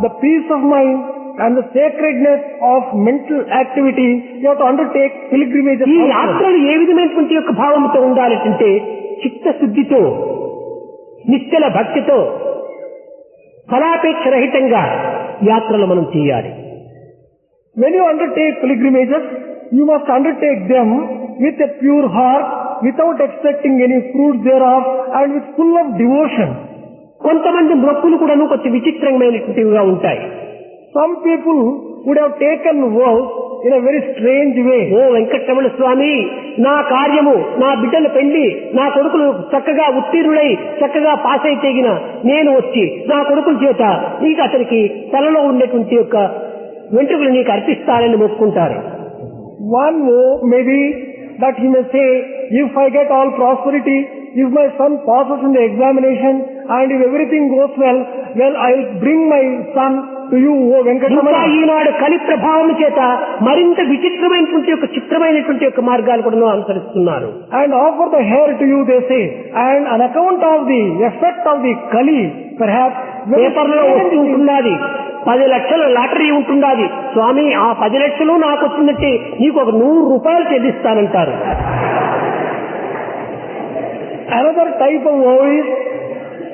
the peace of mind and the sacredness of mental activity, you have to undertake pilgrimages. ఈ యాత్రలు ఏ విధమైనటువంటి యొక్క భావంతో ఉండాలంటే చిత్తశుద్ధితో నిశ్చల భక్తితో ఫలాపేక్ష రహితంగా యాత్రలు మనం చేయాలి. When you undertake pilgrimages, you must undertake them with a pure heart, without expecting any fruit thereof, and with full of devotion. కొంతమంది మొక్కులు కూడా కొంచెం విచిత్రమైనటువంటివిగా ఉంటాయి. Some people would have taken vows in a very strange way. ఓ వెంకటరమణ స్వామి, నా కార్యము, నా బిడ్డల పెళ్లి, నా కొడుకులు చక్కగా ఉత్తీర్ణులై చక్కగా పాస్ అయి తెగిన నేను వచ్చి నా కొడుకుల చేత నీకు అతనికి తలలో ఉన్నటువంటి యొక్క వెంట్రుకలు నీకు అర్పిస్తానని మొక్కుంటారు. One vow may be that he may say, if I get all prosperity, if my son passes in the examination, and if everything goes well, I will bring my son to you, O Venkatramana. ఈనాడు కలి ప్రభావం చేత మరింత విచిత్రమైనటువంటి యొక్క చిత్రమైనటువంటి యొక్క మార్గాలు కూడా అనుసరిస్తున్నారు. And offer the hair to you, they say. And on account of the effect of the Kali, perhaps పేపర్లో వస్తుంటున్నది, 10 లక్షల లాటరీ ఉంటుండాది. స్వామి ఆ 10 లక్షలు నాకు వచ్చిందంటే నీకు ఒక 100 రూపాయలు చెల్లిస్తానంటారు. Another type of vow is,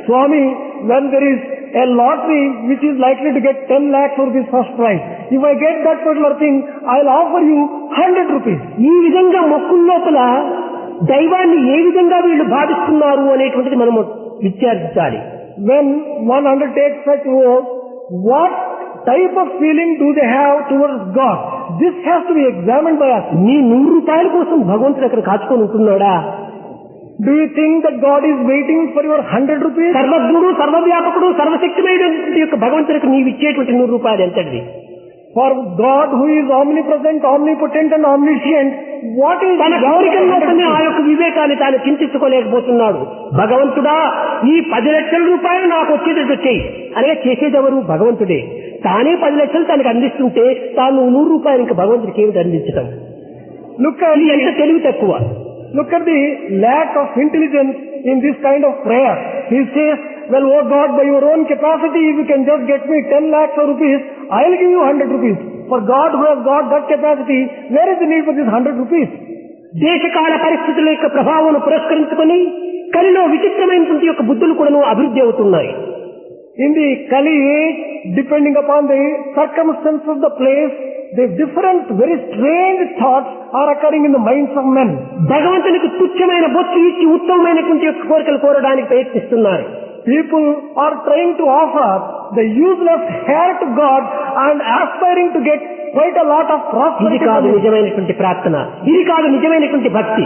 Swami, when there is a lottery which is likely to get 10 lakhs rupees first prize, if I get that particular thing, I'll offer you 100 rupees. ఈ విధంగా మొక్కుల లోపల దైవాన్ని ఏ విధంగా వీళ్ళు భావిస్తున్నారు అనేటువంటిది మనము విచారించాలి. When one undertakes such vow, what type of feeling do they have towards God? This has to be examined by us. నీ 100 రూపాయల కోసం భగవంతుడు అక్కడ కాచుకొని ఉంటున్నాడా? Do you think that God is waiting for your 100 rupees? సర్వజ్ఞుడు సర్వవ్యాపకుడు సర్వశక్తిమైన యొక్క భగవంతుడికి నీవు ఇచ్చేటువంటి 100 రూపాయలు ఎంతది? For God who is omnipresent, omnipotent and omniscient, what is తన కోరికల్లోనే ఆ యొక్క వివేకాన్ని తాను చింతించుకోలేకపోతున్నాడు. భగవంతుడా ఈ 10 లక్షల రూపాయలు నాకు వచ్చేటట్టు వచ్చాయి అలాగే చేసేదెవరు? భగవంతుడే. తానే 10 లక్షలు తనకు అందిస్తుంటే తాను 100 రూపాయలు ఇంకా భగవంతుడికి ఏమిటి అందించటం? ఎంత తెలివి తక్కువ. Look at the lack of intelligence in this kind of prayer. He says, well, oh God, by your own capacity, if you can just get me 10 lakhs of rupees, I'll give you 100 rupees. For God who has got that capacity, where is the need for this 100 rupees? దేశకాల పరిస్థితుల యొక్క ప్రభావం పురస్కరించుకొని కలిలో విచిత్రమైనటువంటి యొక్క బుద్ధులు కూడా అభివృద్ధి అవుతున్నాయి. In the Kali age, depending upon the circumstances of the place, the different, very strange thoughts are occurring in the minds of men. భగవంతునికి తుచ్చమైన బొత్తు ఇచ్చి ఉత్తమమైనటువంటి యొక్క కోరికలు కోరడానికి ప్రయత్నిస్తున్నారు. People are trying to offer the useless hair to God and aspiring to get quite a lot of ఇది prosperity. కాదు నిజమైనటువంటి ప్రార్థన, ఇది కాదు నిజమైనటువంటి భక్తి.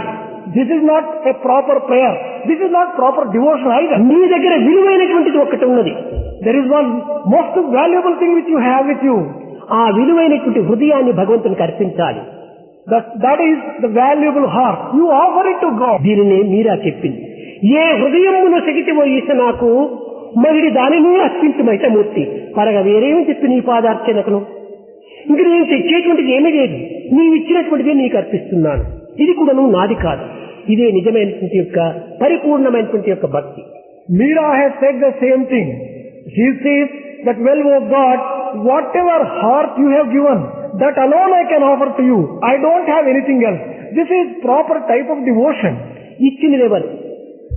This is not a proper prayer. This is not proper devotion either. నీ దగ్గర విలువైనటువంటిది ఒకటి ఉన్నది. There is one most valuable thing which you have with you. ఆ విలువైనటువంటి హృదయాన్ని భగవంతునికి అర్పించాలి. That is the valuable heart. You offer it to God. దీనినే మీరా చెప్పింది. ఏ హృదయమును సగితివో ఈస నాకు మరిడి దానిని అర్పించమైతమూర్తి పరగ వేరేమని చెప్పి నీ పాదార్చనకును ఇంక నేను తెచ్చేటువంటిది ఏమీ లేదు, నీవు ఇచ్చినటువంటిదే నీకు అర్పిస్తున్నాను. ఇది కూడాను నాది కాదు. ఇదే నిజమైనటువంటి యొక్క పరిపూర్ణమైనటువంటి యొక్క భక్తి. Meera has said the same thing. He says that, well, O God, whatever heart you have given, that alone I can offer to you. I don't have anything else. This is proper type of devotion. ఇచ్చినదెవరు?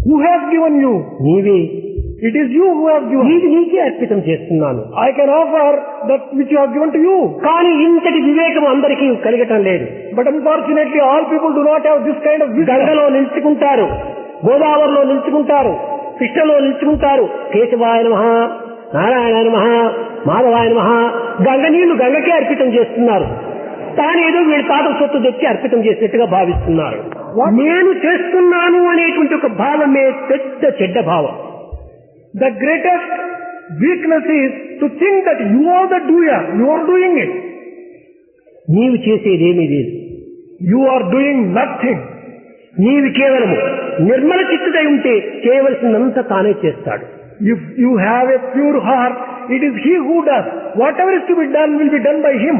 Who has given you? నీవే. It is you who have given. నీది నీకే అర్పితం చేస్తున్నాను. I can offer that which you have given to you. కానీ ఇంతటి వివేకం అందరికీ కలగటం లేదు. But unfortunately, all people do not have this kind of wisdom. గంగలో నిలుచుకుంటారు, గోదావరిలో నిలుచుకుంటారు, కృష్ణలో నిలుచుకుంటారు. కేశవాయ నమః, నారాయణ నమః, మాధవాయ నమః. గంగ నీళ్లు గంగకే అర్పితం చేస్తున్నారు. తానేదో వీడి తాత సొత్తు తెచ్చి అర్పితం చేసినట్టుగా భావిస్తున్నారు. నేను చేస్తున్నాను అనేటువంటి ఒక భావమే పెద్ద చెడ్డ భావం. The greatest weakness is to think that you are the doer. You are doing it. నీవు చేసేదేమీ లేదు. You are doing nothing. నీవు కేవలము నిర్మల చిత్తుడై ఉంటే చేయవలసినంత తానే చేస్తాడు. If you have a pure heart, it is He who does. Whatever is to be done will be done by Him.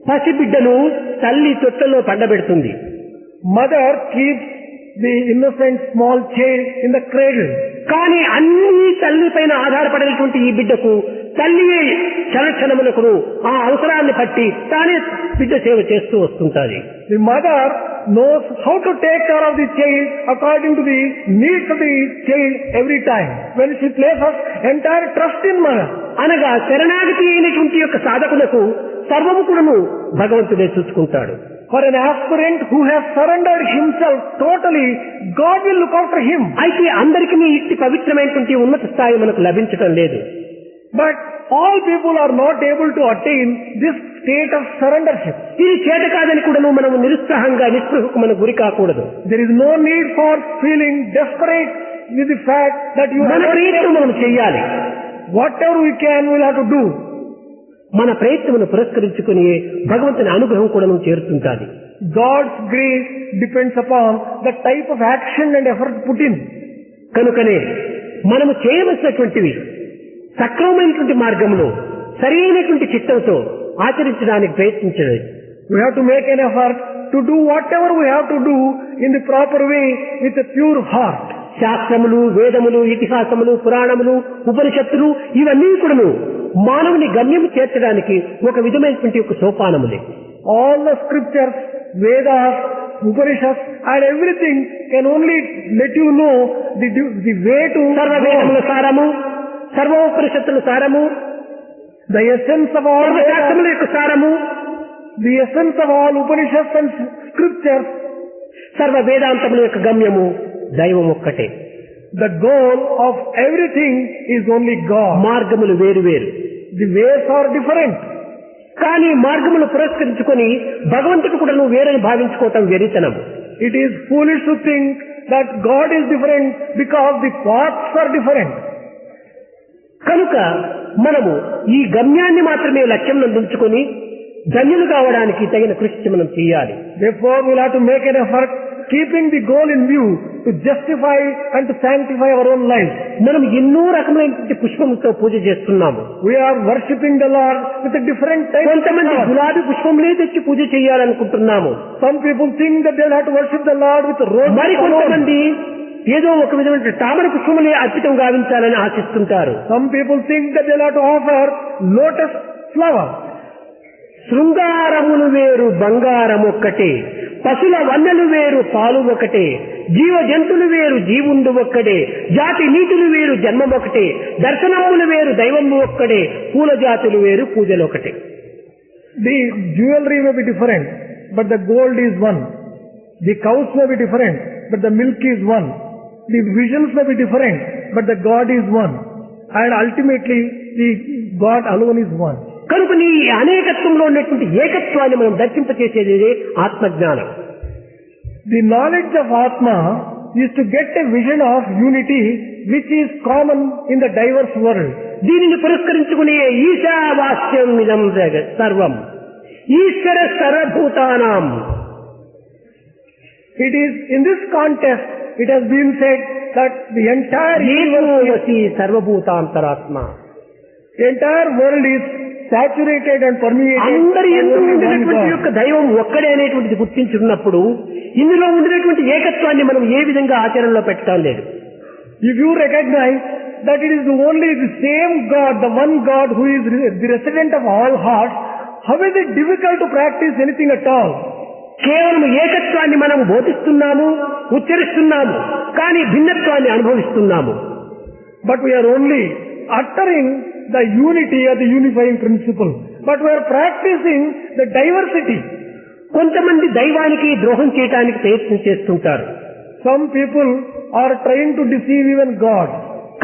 పసిబిడ్డను తల్లి తొట్టెలో పండబెడుతుంది. Mother keeps the innocent small child in the cradle. కానీ అన్ని తల్లి పైన ఆధారపడినటువంటి ఈ బిడ్డకు తల్లియే క్షణక్షణములకు ఆ అవసరాన్ని బట్టి తానే బిడ్డ సేవ చేస్తూ వస్తుంటారు. The mother knows how to take care of the child according to the needs of the child every time. When she places entire trust in mother. అనగా శరణాగతి అయినటువంటి యొక్క సాధకులకు సర్వము కూడాను భగవంతుడే చూసుకుంటాడు. For an aspirant who has surrendered himself totally, God will look after him. అయితే అందరికీ ఇట్టి పవిత్రమైనటువంటి ఉన్నత స్థాయి మనకు లభించటం లేదు. But all people are not able to attain this state of surrendership. ఇది చేత కాదని కూడాను మనము నిరుత్సాహంగా నిస్పృహకు మనం గురి కాకూడదు. There is no need for feeling desperate with the fact that you మన ప్రయత్నం మనం చెయ్యాలి. whatever we can, we'll have to do. మన ప్రయత్నమును పురస్కరించుకుని భగవంతుని అనుగ్రహం కూడా చేరుతుంటాది. God's grace depends upon the type of action and effort put in. కనుకనే మనము చేయవలసినటువంటివి సక్రమమైనటువంటి మార్గంలో సరైనటువంటి చిత్తంతో ఆచరించడానికి ప్రయత్నించలేదు. We have to make an effort to do whatever we have to do in the proper way with a pure heart. శాస్త్రములు, వేదములు, ఇతిహాసములు, పురాణములు, ఉపనిషత్తులు ఇవన్నీ కూడాను మానవుని గమ్యం చేర్చడానికి ఒక విధమైనటువంటి ఒక సోపానములే. All the scriptures, Vedas, Upanishads and everything can only let you know the way to సర్వవేదముల సారము, సర్వోపనిషత్తుల సారము, the essence of all సర్వశాస్త్రముల యొక్క సారము, the essence of all Upanishads and scriptures, సర్వ వేదాంతముల యొక్క గమ్యము దైవం ఒక్కటే. the goal of everything is only God. మార్గములు వేరు వేరు, The ways are different. కానీ మార్గములు పురస్కరించుకొని భగవంతుడు కూడా నువ్వు వేరని భావించుకోవటం వెరితనం. It is foolish to think that God is different because the paths are different. కనుక మనము ఈ గమ్యాన్ని మాత్రమే లక్ష్యం నందుకొని ధన్యులు కావడానికి తగిన కృషి మనం చేయాలి. Therefore, we will have to make an effort keeping the goal in view to justify and to sanctify our own life. మనం ఎన్నో రకమైనటువంటి పుష్పంతో పూజ చేస్తున్నాము. We are worshipping the Lord with a different type of కొంతమంది flowers. గులాబీ పుష్పంలే తెచ్చి పూజ చేయాలనుకుంటున్నాము. Some people think that they will have to worship the Lord with rose. మరి కొంతమంది ఏదో ఒక విధమైన తామర పుష్పములే అర్పితం గావించాలని ఆశిస్తుంటారు. Some people think that they will have to offer lotus flower. శృంగారములు వేరు బంగారం ఒక్కటే, పశుల వన్నెలు వేరు పాలు ఒకటే, జీవ జంతువులు వేరు జీవుండు ఒక్కడే, జాతి నీతులు వేరు జన్మం ఒకటే, దర్శనములు వేరు దైవము ఒక్కడే, పూల జాతులు వేరు పూజలు ఒకటే. The jewelry may be different, but the gold is one. The cows may be different, but the milk is one. The visions may be different, but the God is one. And ultimately, the God alone is one. కనుక నీ అనేకత్వంలో ఉన్నటువంటి ఏకత్వాన్ని మనం దర్శింపచేసేది ఆత్మజ్ఞానం. The knowledge of Atma is to get a vision of unity which is common in the diverse world. దీనిని పురస్కరించుకునే ఈశావాస్యం ఇదం జగత్ సర్వం ఈశ్వర సర్వభూతానాం. It is in this context it has been said that the entire ఏకోవసి సర్వభూతాంతరాత్మ, world is saturated and permeated. అందరి by ఎందుకు only one ఉండినటువంటి God. యొక్క దైవం ఒక్కడే అనేటువంటిది గుర్తించున్నప్పుడు ఇందులో ఉండినటువంటి ఏకత్వాన్ని మనం ఏ విధంగా ఆచరణలో పెట్టడం లేదు. If you recognize that it is only the same God, the one God who is the resident of all hearts, how is it difficult to practice anything at all? కేవలం ఏకత్వాన్ని మనం బోధిస్తున్నాము, ఉచ్చరిస్తున్నాము, కానీ భిన్నత్వాన్ని అనుభవిస్తున్నాము. But we are only uttering the unity or the unifying principle. But we are practicing the diversity. కొంతమంది దైవానికి ద్రోహం చేయడానికి ప్రయత్నం చేస్తుంటారు. Some people are trying to deceive even God.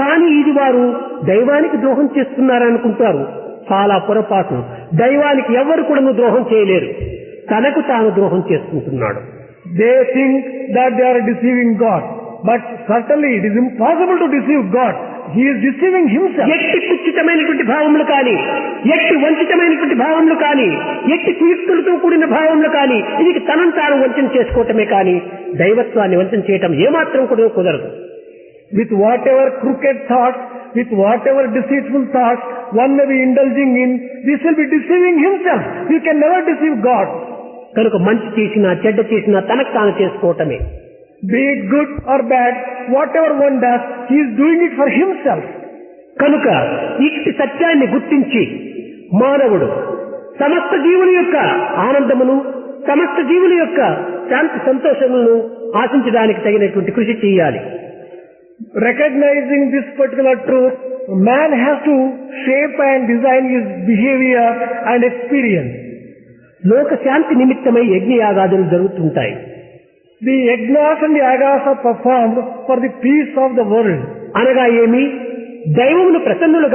కానీ ఇది వారు దైవానికి ద్రోహం చేస్తున్నారనుకుంటారు. చాలా పొరపాటు. దైవానికి ఎవరు కూడా ద్రోహం చేయలేరు, తనకు తాను ద్రోహం చేసుకుంటున్నాడు. They think that they are deceiving God. But certainly it is impossible to deceive God. He is deceiving himself. ఎట్టి కుచితమైనటువంటి భావములు కానీ, ఎట్టి వంచితమైనటువంటి భావములు కానీ, ఎట్టి కుయుక్తులతో కూడిన భావములు కానీ, ఇది తనను తాను వంచన చేసుకోవటమే కానీ దైవత్వాన్ని వంచన చేయటం ఏమాత్రం కూడా కుదరదు. With whatever crooked thoughts, with whatever deceitful thoughts one may be indulging in, this will be deceiving himself. He can never deceive God. కనుక మంచి చేసినా చెడ్డ చేసినా తనకు తాను చేసుకోవటమే. Be it good or bad, whatever one does, he is doing it for himself. కనుక ఇట్టి సత్యాన్ని గుర్తించి మానవుడు సమస్త జీవుల యొక్క ఆనందమును, సమస్త జీవుల యొక్క శాంతి సంతోషములను ఆశించడానికి తగినటువంటి కృషి చేయాలి. Recognizing this particular truth, man has to shape and design his behavior and experience. లోక శాంతి నిమిత్తమై యజ్ఞయాగాదులు జరుగుతుంటాయి. The yajnas and the yagas are performed for the peace of the world. అనగా ఏమి? దైవమును ప్రసన్నుని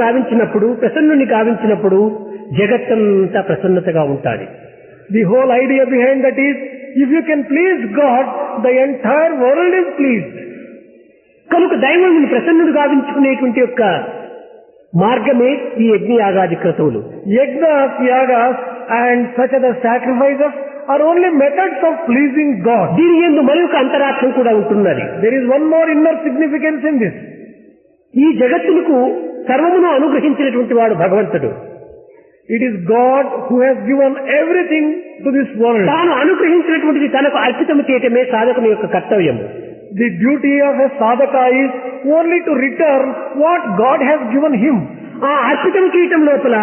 గావించినప్పుడు జగత్తంతా ప్రసన్నతగా ఉంటాది. The whole idea behind that is, if you can please God, the entire world is pleased. కనుక దైవమును ప్రసన్నుడు గావించుకునేటువంటి యొక్క మార్గమే ఈ యజ్ఞయాగాది క్రతువులు. Yajnas, yagas and such other sacrifices are only methods of pleasing God. దీని యందు మరి ఒక అంతరార్థం కూడా ఉంటున్నది. There is one more inner significance in this. ఈ జగత్తులకు సర్వమును అనుగ్రహించినటువంటి వాడు భగవంతుడు. It is God who has given everything to this world. తాను అనుగ్రహించినటువంటిది తనకు అర్పితము చేయటమే సాధకుని యొక్క కర్తవ్యము. The duty of a sadhaka is only to return what God has given him. ఆ అర్పితం చేయటం లోపల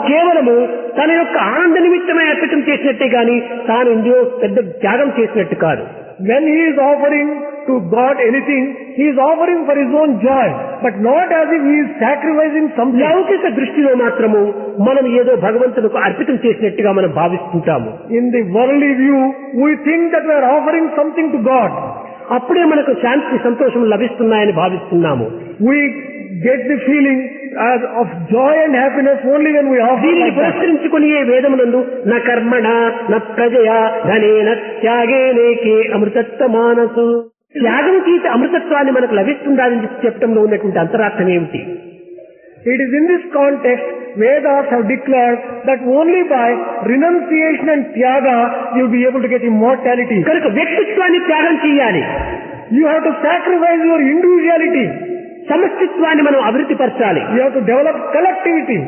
కేవలము తన యొక్క ఆనంద నిమిత్తమే అర్పితం చేసినట్టే గాని తాను ఇందులో పెద్ద త్యాగం చేసినట్టు కాదు. When he is offering to God anything, he is offering for his own joy, but not as if he is sacrificing something. లౌకిక దృష్టిలో మాత్రము మనం ఏదో భగవంతునికి అర్పితం చేసినట్టుగా మనం భావిస్తుంటాము. In the worldly view, we think that we are offering something to God. అప్పుడే మనకు శాంతి సంతోషం లభిస్తున్నాయని భావిస్తున్నాము. We get the feeling of joy and happiness only when we offer దీనిని like that. పురస్కరించుకుని ఏ వేదమునందు న కర్మణ న ప్రజయా ధనేన త్యాగేనేకే అమృతత్వ మానసు, త్యాగం చేత అమృతత్వాన్ని మనకు లభిస్తుందని చెప్పడంలో ఉన్నటువంటి అంతరార్థం ఏమిటి? It is in this context Vedas have declared that only by renunciation and tyaga you will be able to get immortality. కనుక వ్యక్తిత్వాన్ని త్యాగం చేయాలి. You have to sacrifice your individuality. సమష్టిత్వాన్ని మనం అభివృద్ధి పరచాలి. You have to develop collectivity.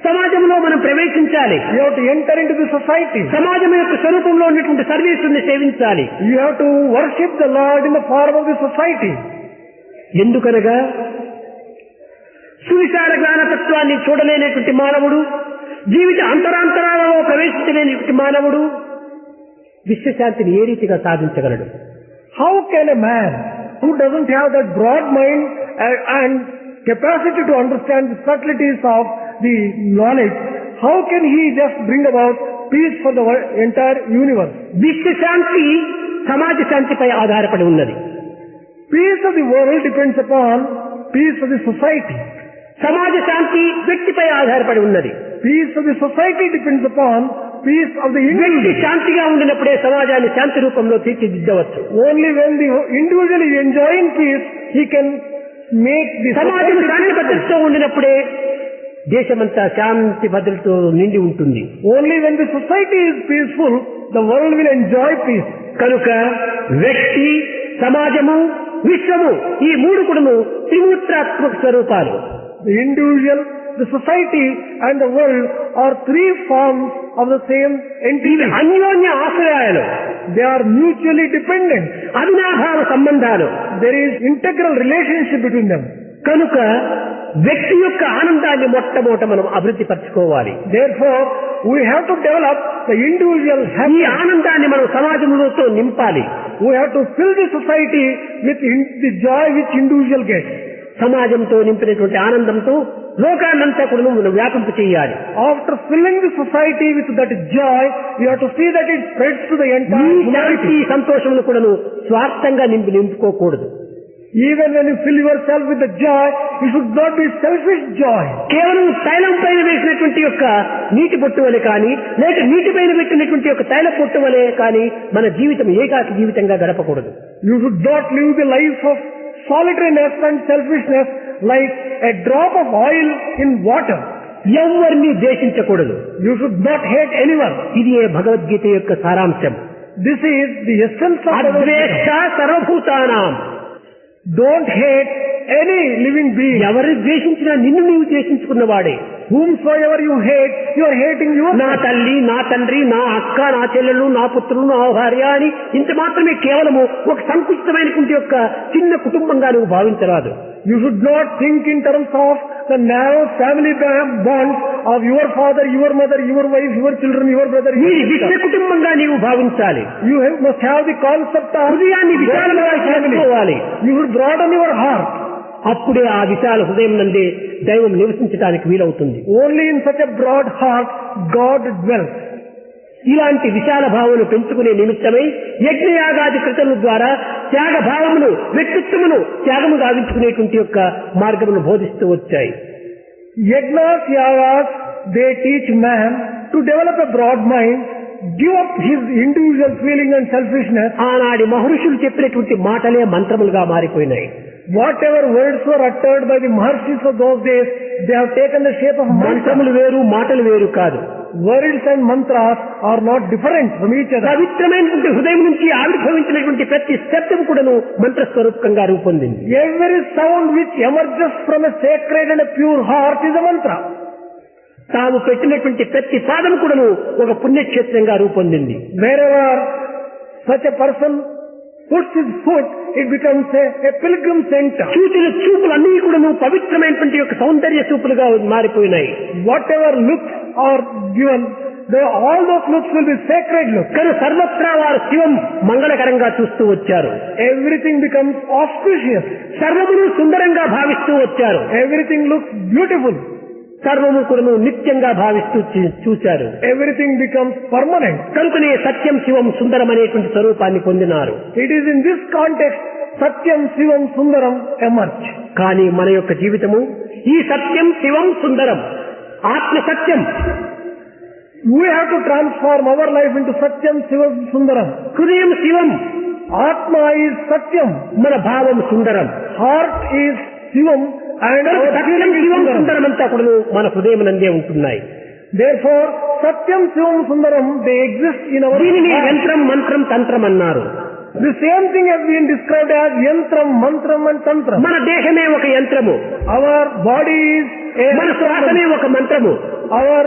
సమాజంలో మనం ప్రవేశించాలి. You have to enter into the society. సమాజం యొక్క స్వరూపంలో ఉన్నటువంటి సర్వీసుల్ని సేవించాలి. You have to worship the Lord in the form of the society. ఎందుకనగా సువిశాల జ్ఞానతత్వాన్ని చూడలేనటువంటి మానవుడు, జీవిత అంతరాంతరాలలో ప్రవేశించలేనటువంటి మానవుడు విశ్వశాంతిని ఏ రీతిగా సాధించగలడు? How can a man who doesn't have that broad mind and capacity to understand the subtleties of the knowledge, how can he just bring about peace for the entire universe? విశ్వశాంతి సమాజ శాంతిపై ఆధారపడి ఉన్నది. Peace of the world depends upon peace of the society. సమాజ శాంతి వ్యక్తిపై ఆధారపడి ఉన్నది. Peace of the society depends upon peace of the వ్యక్తి individual. శాంతిగా ఉండినప్పుడే సమాజాన్ని శాంతి రూపంలో తీర్చిదిద్దవచ్చు. Only when the individual is enjoying peace, he can make the సమాజం society శాంతి peaceful. భద్రతతో ఉండినప్పుడే దేశమంతా శాంతి భద్రతతో నిండి ఉంటుంది. Only when the society is peaceful, the world will enjoy peace. కనుక వ్యక్తి, సమాజము, విశ్వము ఈ మూడు కూడాను త్రిమూర్తాత్మక స్వరూపాలు. The individual, the society and the world are three forms of the same ఇవి entity. అన్యోన్య ఆశ్రయాలు, They are mutually dependent. అవినాభావ సంబంధాలు. There is integral relationship between them. కనుక వ్యక్తి యొక్క ఆనందాన్ని మొట్టమొదట మనం అభివృద్ధి పరచుకోవాలి. Therefore, we have to develop the individual ఈ happiness. ఆనందాన్ని మనం సమాజంలో నింపాలి. We have to fill the society with the joy which individual gets. సమాజంతో నింపినటువంటి ఆనందంతో లోకాన్నంతా కూడా మనం వ్యాపింప చేయాలి. After filling the society with that joy, you have to see that it spreads to the ఈ entire శాంతి humanity. సంతోషమును కూడాను స్వార్థంగా నింపుకోకూడదు. Even when you fill yourself with the joy, it should not be selfish joy. కేవలం తైలం పైన వేసినటువంటి యొక్క నీటి పొట్టు వలె కానీ, లేక నీటి పైన పెట్టినటువంటి యొక్క తైల పొట్టు వలె కానీ మన జీవితం ఏకాకి జీవితంగా గడపకూడదు. You should not live the life of solitariness and selfishness like a drop of oil in water. ఎవరిని ద్వేషించకూడదు. You should not hate anyone. ఇది భగవద్గీత యొక్క సారాంశం. This is the essence of అద్వేష్ట సర్వభూతానాం. Don't hate any living being. ఎవరు ద్వేషించినా నిన్ను నీవు ద్వేషించుకున్నవాడే. Whomsoever you hate, you are hating నా yourself. తల్లి, నా తండ్రి, నా అక్క, నా చెల్లెలు, నా పుత్రులు, నా భార్య అని ఇంత మాత్రమే కేవలము ఒక సంకుచితమైనటువంటి యొక్క చిన్న కుటుంబంగా నువ్వు భావించరాదు. You should not think in terms of the narrow family bonds of your father, your mother, your wife, your children, your brother, నీ your విశ్వ sister. కుటుంబంగా నీవు భావించాలి. You must have the concept of హృదయాన్ని విశాలంగా చేసుకోవాలి. You should broaden your heart. అప్పుడే ఆ విశాల హృదయం నందే దైవం నివసించడానికి వీలవుతుంది. Only in such a broad heart God dwells. ఇలాంటి విశాల భావమును పెంచుకునే నిమిత్తమై యజ్ఞయాగాది కృతముల ద్వారా త్యాగ భావమును, వ్యక్తిత్వమును త్యాగము గావించుకునేటువంటి యొక్క మార్గమును బోధిస్తూ వచ్చాయి. Yajnas, yagas, they teach man to develop a broad mind, give up his individual feeling and selfishness. ఆనాడి మహర్షులు చెప్పినటువంటి మాటలే మంత్రములుగా మారిపోయినాయి. Whatever words were uttered by the Maharshis of those days, they have taken the shape of mantras. మంత్రములు వేరు, మాటలు వేరు కాదు. Words and mantras are not different from each other. పవిత్రమైనటువంటి హృదయం నుంచి ఆవిర్భవించినటువంటి ప్రతి శబ్దం కూడాను మంత్రస్వరూపంగా రూపొందింది. Every sound which emerges from a sacred and a pure heart is a mantra. తాము పెట్టినటువంటి ప్రతి పాదం కూడాను ఒక పుణ్యక్షేత్రంగా రూపొందింది. Wherever such a person puts his foot, it becomes a pilgrim center. చూచిన చూపులన్నీ కూడా పవిత్రమైనటువంటి యొక్క సౌందర్య చూపులుగా మారిపోయినాయి. Whatever looks are given, all those looks will be sacred looks. కానీ సర్వత్రా వారు శివం మంగళకరంగా చూస్తూ వచ్చారు. Everything becomes auspicious. సర్వమును సుందరంగా భావిస్తూ వచ్చారు. Everything looks beautiful. సర్వము కూడా నిత్యంగా భావిస్తూ చూశారు. Everything becomes permanent. కనుకనే సత్యం శివం సుందరం అనేటువంటి స్వరూపాన్ని పొందినారు. It is in this context Satyam Shivam Sundaram emerge. కానీ మన యొక్క జీవితము ఈ సత్యం శివం సుందరం ఆత్మ సత్యం. We have to transform our life into Satyam Shivam Sundaram. హృదయం శివం, Atma is Satyam, మన భావం సుందరం. heart is Shivam and our Satyam feeling is Shivam Sundaram. సుందరం అంతా కూడా మన హృదయం నందే ఉంటున్నాయి. Therefore, Satyam Shivam Sundaram, they exist in our దీనిని heart. యంత్రం మంత్రం తంత్రం అన్నారు. The same thing has been described as Yantram, Mantram and Tantram. మన దేహమే ఒక యంత్రము, Our body is మన a శ్వాసమే ఒక మంత్రము, our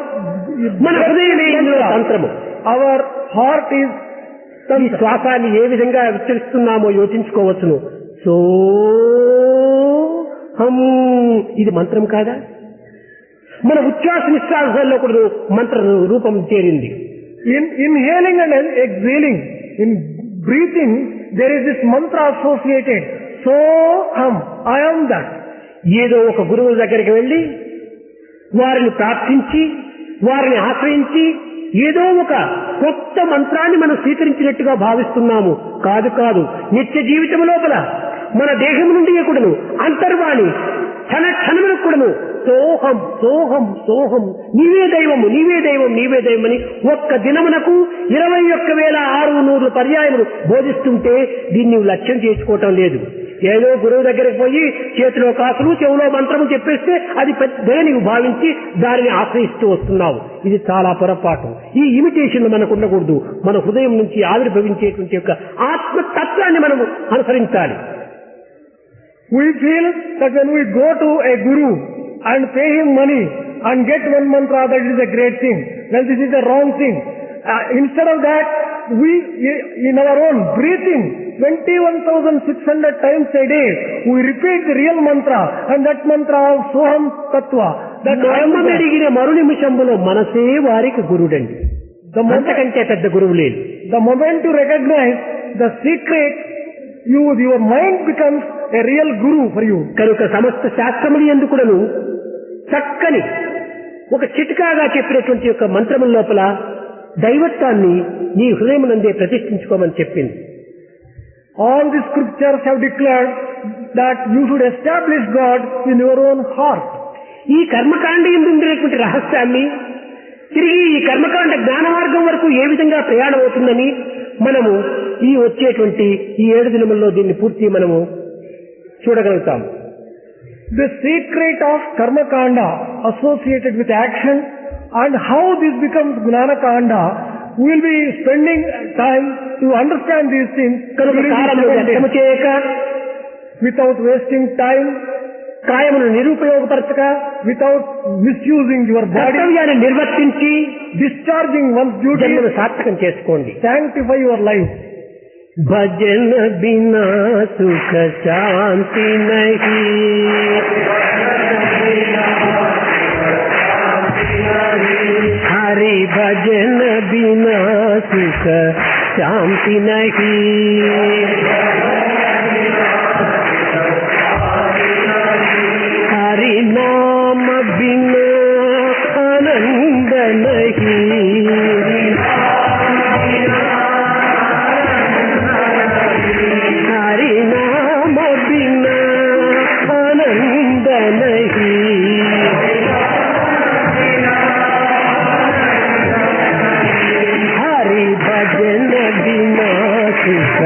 మన హృదయమే ఇందులో తంత్రము. our heart is ఈ Tantra. శ్వాసాన్ని ఏ విధంగా విచరిస్తున్నామో యోచించుకోవచ్చును. సో ఇది మంత్రం కాదా? మన ఉచ్ఛ్వాస నిశ్వాసాల్లో కూడా మంత్ర రూపం చేరింది. In inhaling and exhaling, in breathing, there is this mantra associated. So I am that. ఏదో ఒక గురువు దగ్గరికి వెళ్ళి వారిని ప్రార్థించి వారిని ఆశ్రయించి ఏదో ఒక కొత్త మంత్రాన్ని మనం స్వీకరించినట్టుగా భావిస్తున్నాము. కాదు కాదు, నిత్య జీవితం లోపల మన దేహం నుండి కూడాను అంతర్వాణి క్షణ క్షణములకు కూడాను సోహం సోహం సోహం, నీవే దైవము నీవే దైవం నీవే దైవం అని ఒక్క దినమునకు 21,600 పర్యాయములు బోధిస్తుంటే దీన్ని లక్ష్యం చేసుకోవటం లేదు. ఏదో గురువు దగ్గరికి పోయి చేతిలో కాసులు చెవులో మంత్రము చెప్పేస్తే అది పెద్దగా నీవు భావించి దానిని ఆశ్రయిస్తూ వస్తున్నావు. ఇది చాలా పొరపాటు. ఈ ఇమిటేషన్ మనకు ఉండకూడదు. మన హృదయం నుంచి ఆవిర్భవించేటువంటి యొక్క ఆత్మతత్వాన్ని మనము అనుసరించాలి. We feel that when we go to a guru and pay him money and get one mantra, that is a great thing. Well, this is a wrong thing. Instead of that, we, in our own breathing, 21,600 times a day, we repeat the real mantra, and that mantra of Soham Tattva. That మెరిగిన మరు నిమిషంలో మనసే వారికి గురుడండి. అంతకంటే పెద్ద గురువు లేదు. The moment you recognize the secret, your mind becomes a real guru for you. కనుక సమస్త శాస్త్రములు ఎందుకును చక్కని ఒక చిట్కాగా చెప్పినటువంటి యొక్క మంత్రముల లోపల దైవత్వాన్ని నీ హృదయమునందే ప్రతిష్ఠించుకోమని చెప్పింది. All the scriptures have declared that you should establish God in your own heart. ఈ కర్మకాండ యందు ఉండేటువంటి రహస్యాన్ని తిరిగి ఈ కర్మకాండ జ్ఞాన మార్గం వరకు ఏ విధంగా ప్రయాణం అవుతుందని మనము ఈ వచ్చేటువంటి ఈ 7 దినముల్లో దీన్ని పూర్తి మనము చూడగలుగుతాం. The secret of karma kanda associated with action and how this becomes gnana kanda, we will be spending time to understand these things కనుక కాలమును వ్యర్థము చేయక, without wasting time, కాయమును నిరుపయోగపరచక, without misusing your body, కర్తవ్యాన్ని నిర్వర్తించి discharging one's duty, జన్మను సార్థకం చేసుకోండి. sanctify your life. भजन बिना सुख शांति नहीं, हरि भजन बिना सुख शांति नहीं, हरि नाम बिना आनंद नहीं, हरि नाम बिना आनंद नहीं, हरि भजन बिना सुख